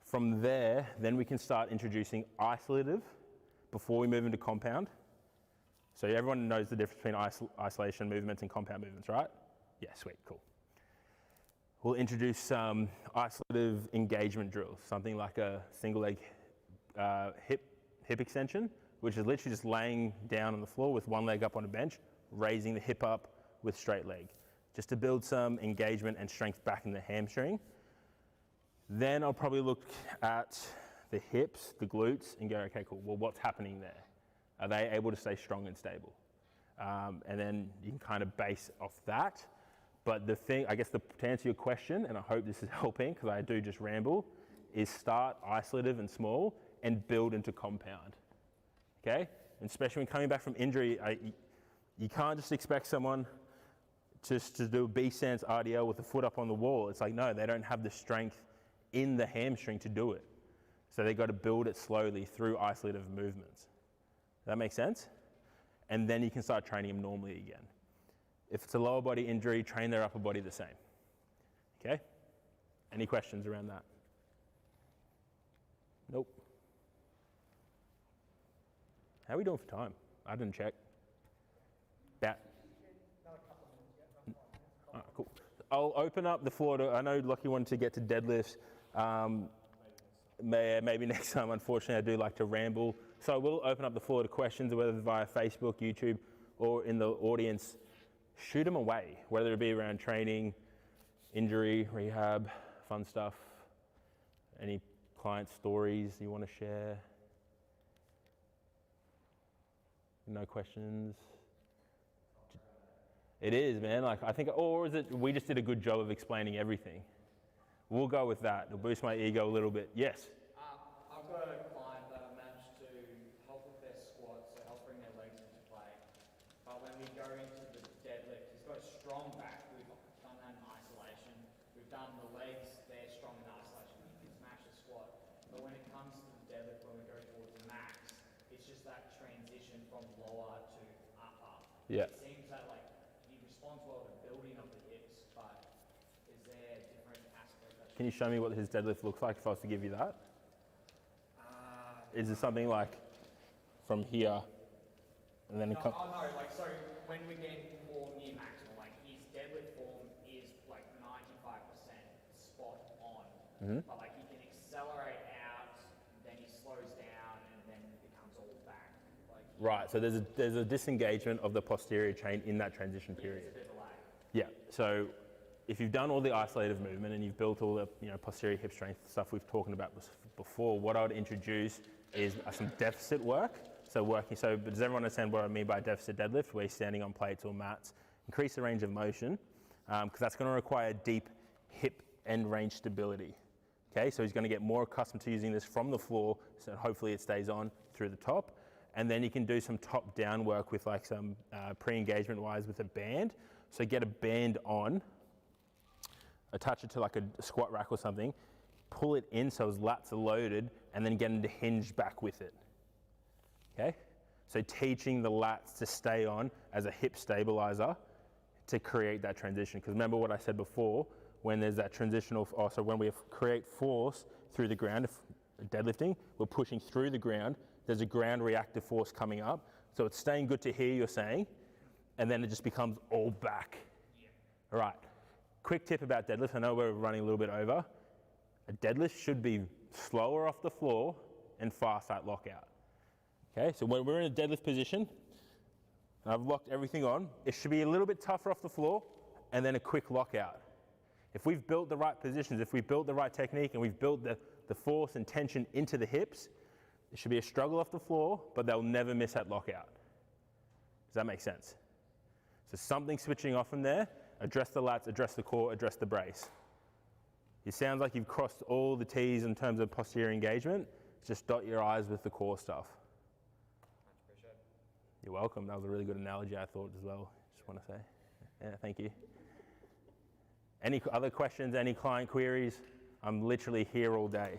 From there, then we can start introducing isolative before we move into compound. So everyone knows the difference between isolation movements and compound movements, right? Yeah, sweet, cool. We'll introduce some isolative engagement drills, something like a single leg hip extension, which is literally just laying down on the floor with one leg up on a bench, raising the hip up with straight leg, just to build some engagement and strength back in the hamstring. Then I'll probably look at the hips, the glutes, and go, okay, cool, well, what's happening there? Are they able to stay strong and stable? And then you can kind of base off that. But the thing, I guess to answer your question, and I hope this is helping because I do just ramble, is start isolative and small and build into compound, okay? And especially when coming back from injury, you can't just expect someone just to do a B-stance RDL with the foot up on the wall. It's like, no, they don't have the strength in the hamstring to do it. So they got to build it slowly through isolative movements. Does that make sense? And then you can start training them normally again. If it's a lower body injury, train their upper body the same. Okay? Any questions around that? Nope. How are we doing for time? I didn't check. About. Oh, cool. I'll open up the floor to, I know Lockie wanted to get to deadlifts. Maybe next time, unfortunately, I do like to ramble. So we'll open up the floor to questions, whether via Facebook, YouTube, or in the audience. Shoot them away, whether it be around training, injury, rehab, fun stuff. Any client stories you want to share? No questions? It is, man. Like, I think, or is it we just did a good job of explaining everything? We'll go with that. It'll boost my ego a little bit. Yes? I've got a client that I managed to help with their squats, so help bring their legs into play. But when we go into the deadlift, he's got a strong back. We've done that in isolation. We've done the legs, they're strong in isolation. You can smash the squat. But when it comes to the deadlift, when we go towards the max, it's just that transition from lower to upper. Yeah. It seems that like he responds well to building of the hips, but is there different aspects that... Can you show me what his deadlift looks like if I was to give you that? Is it something like from here and then... No, so when we get more near maximal, like his deadlift form is like 95% spot on, but like he can accelerate out, then he slows down, and then it becomes all back. Like, right, so there's a disengagement of the posterior chain in that transition period. It's a bit of a lag. Yeah, so if you've done all the isolative movement and you've built all the posterior hip strength stuff we've talked about before, what I would introduce is some deficit work. So does everyone understand what I mean by deficit deadlift, where you're standing on plates or mats? Increase the range of motion, because that's going to require deep hip and range stability. Okay, so he's going to get more accustomed to using this from the floor, so hopefully it stays on through the top. And then you can do some top-down work with like some pre-engagement wise with a band. So get a band on, attach it to like a squat rack or something, pull it in so his lats are loaded, and then get him to hinge back with it. Okay? So teaching the lats to stay on as a hip stabilizer to create that transition. Because remember what I said before, when there's that transitional, so when we create force through the ground, deadlifting, we're pushing through the ground, there's a ground reactive force coming up. So it's staying good to hear you're saying, and then it just becomes all back. All right. Quick tip about deadlift. I know we're running a little bit over. A deadlift should be slower off the floor and fast at lockout. Okay, so when we're in a deadlift position, and I've locked everything on, it should be a little bit tougher off the floor and then a quick lockout. If we've built the right positions, if we've built the right technique and we've built the force and tension into the hips, it should be a struggle off the floor, but they'll never miss that lockout. Does that make sense? So something switching off from there, address the lats, address the core, address the brace. It sounds like you've crossed all the T's in terms of posterior engagement. Just dot your I's with the core stuff. You're welcome. That was a really good analogy, I thought, as well. Just want to say. Yeah, thank you. Any other questions, any client queries? I'm literally here all day.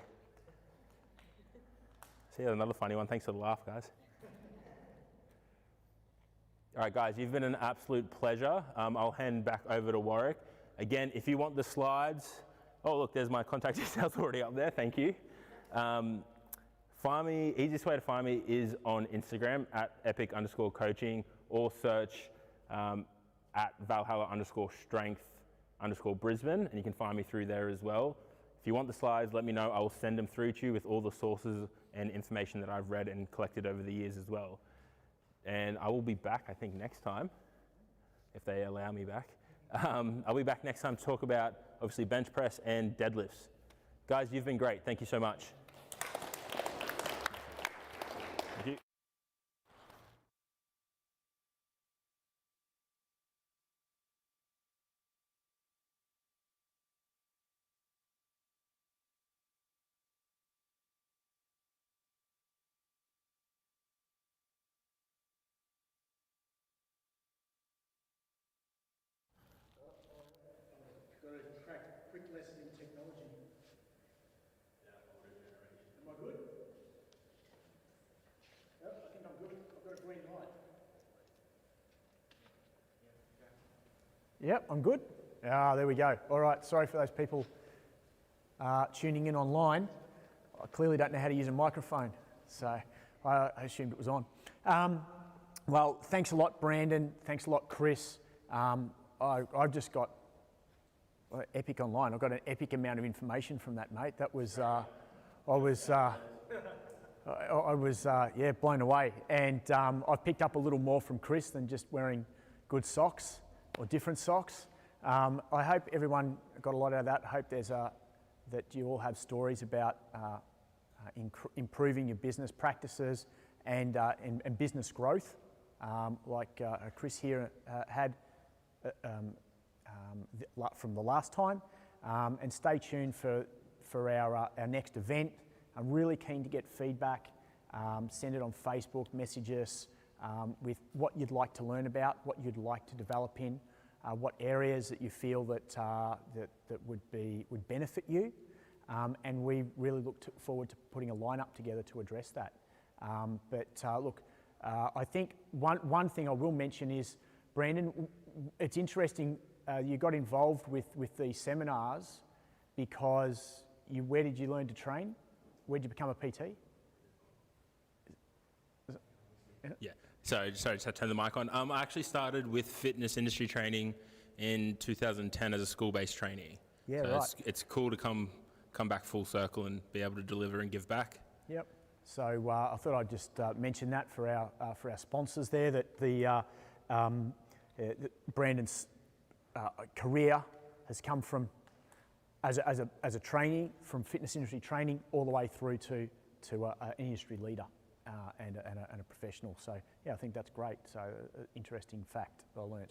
See, another funny one. Thanks for the laugh, guys. All right, guys, you've been an absolute pleasure. I'll hand back over to Warwick. Again, if you want the slides, oh, look, there's my contact details already up there. Thank you. Find me, easiest way to find me is on Instagram at epic_coaching, or search at Valhalla_strength_Brisbane, and you can find me through there as well. If you want the slides, let me know. I will send them through to you with all the sources and information that I've read and collected over the years as well. And I will be back, I think, next time, if they allow me back. I'll be back next time to talk about, obviously, bench press and deadlifts. Guys, you've been great. Thank you so much. Thank you. Got to track quick lesson in technology. Am I good? Yep, I think I'm good. I've got a green light. Yep, I'm good. Ah, there we go. All right, sorry for those people tuning in online. I clearly don't know how to use a microphone, so I assumed it was on. Well, thanks a lot, Brandon. Thanks a lot, Chris. I've just got epic online. I've got an epic amount of information from that, mate. That was, I was blown away. And I've picked up a little more from Chris than just wearing good socks or different socks. I hope everyone got a lot out of that. I hope that you all have stories about improving your business practices and business growth, like Chris here had from the last time. And stay tuned for our next event. I'm really keen to get feedback. Send it on Facebook, message us with what you'd like to learn about, what you'd like to develop in, what areas that you feel that would benefit you. And we really look forward to putting a lineup together to address that. Look, I think one thing I will mention is, Brandon, it's interesting you got involved with these seminars because where did you learn to train? Where did you become a PT? Yeah, sorry, just had to turn the mic on. I actually started with fitness industry training in 2010 as a school-based trainee. Yeah, so right. It's cool to come back full circle and be able to deliver and give back. Yep. So I thought I'd just mention that for our sponsors there, that Brandon's career has come from as a trainee from fitness industry training all the way through to an industry leader and a professional. So yeah, I think that's great. So interesting fact I learnt.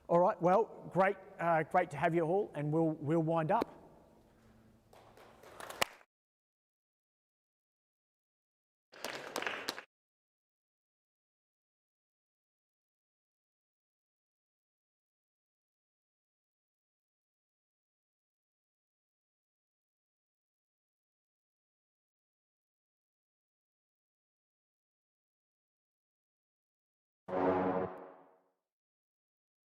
All right, well, great to have you all, and we'll wind up.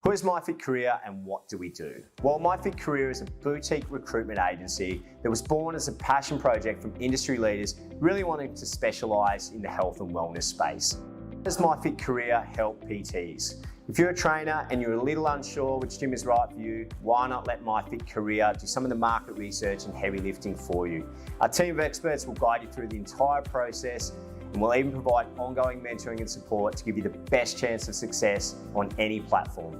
Who is MyFitCareer and what do we do? Well, MyFitCareer is a boutique recruitment agency that was born as a passion project from industry leaders really wanting to specialise in the health and wellness space. How does MyFitCareer help PTs? If you're a trainer and you're a little unsure which gym is right for you, why not let MyFitCareer do some of the market research and heavy lifting for you? Our team of experts will guide you through the entire process, and we'll even provide ongoing mentoring and support to give you the best chance of success on any platform.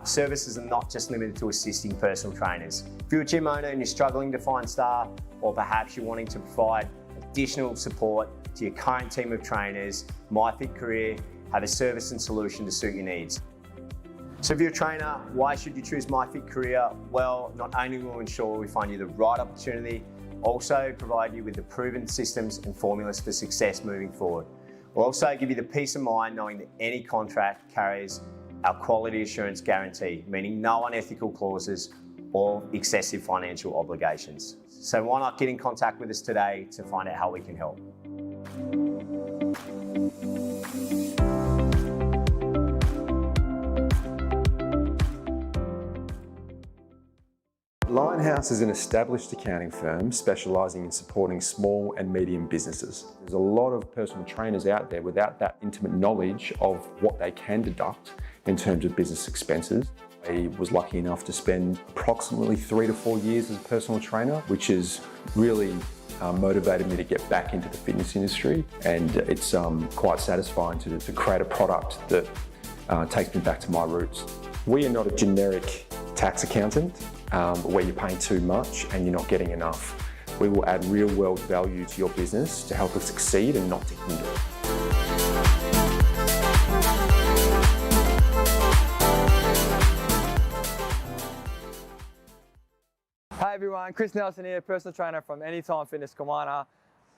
Services are not just limited to assisting personal trainers. If you're a gym owner and you're struggling to find staff, or perhaps you're wanting to provide additional support to your current team of trainers, MyFitCareer have a service and solution to suit your needs. So if you're a trainer, why should you choose MyFitCareer? Well, not only will we ensure we find you the right opportunity, also provide you with the proven systems and formulas for success moving forward. We'll also give you the peace of mind knowing that any contract carries our quality assurance guarantee, meaning no unethical clauses or excessive financial obligations. So why not get in contact with us today to find out how we can help. Lionhouse is an established accounting firm specialising in supporting small and medium businesses. There's a lot of personal trainers out there without that intimate knowledge of what they can deduct in terms of business expenses. I was lucky enough to spend approximately 3 to 4 years as a personal trainer, which has really motivated me to get back into the fitness industry, and it's quite satisfying to create a product that takes me back to my roots. We are not a generic tax accountant where you're paying too much and you're not getting enough. We will add real world value to your business to help it succeed and not to hinder it. Hi everyone, Chris Nelson here, personal trainer from Anytime Fitness Kamana.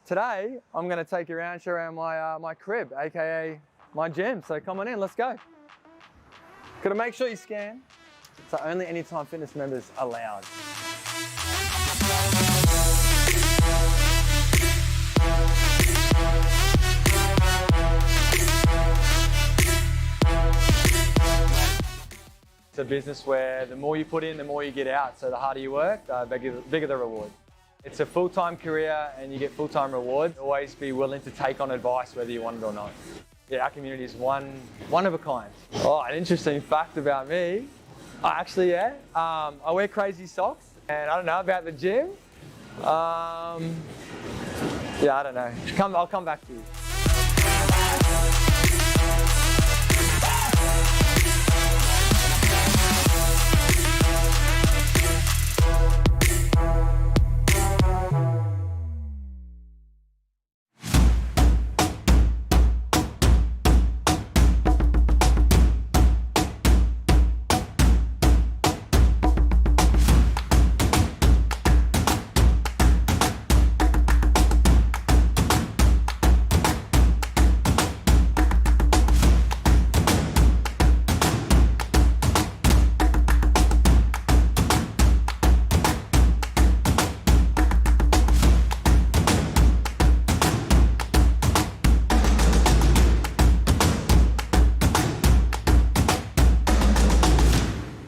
Today, I'm going to take you around, show around my crib, aka my gym. So come on in, let's go. Got to make sure you scan. So only Anytime Fitness members allowed. It's a business where the more you put in, the more you get out. So the harder you work, the bigger the reward. It's a full-time career and you get full-time reward. Always be willing to take on advice whether you want it or not. Yeah, our community is one of a kind. Oh, an interesting fact about me. I wear crazy socks, and I don't know about the gym. Yeah, I don't know. I'll come back to you.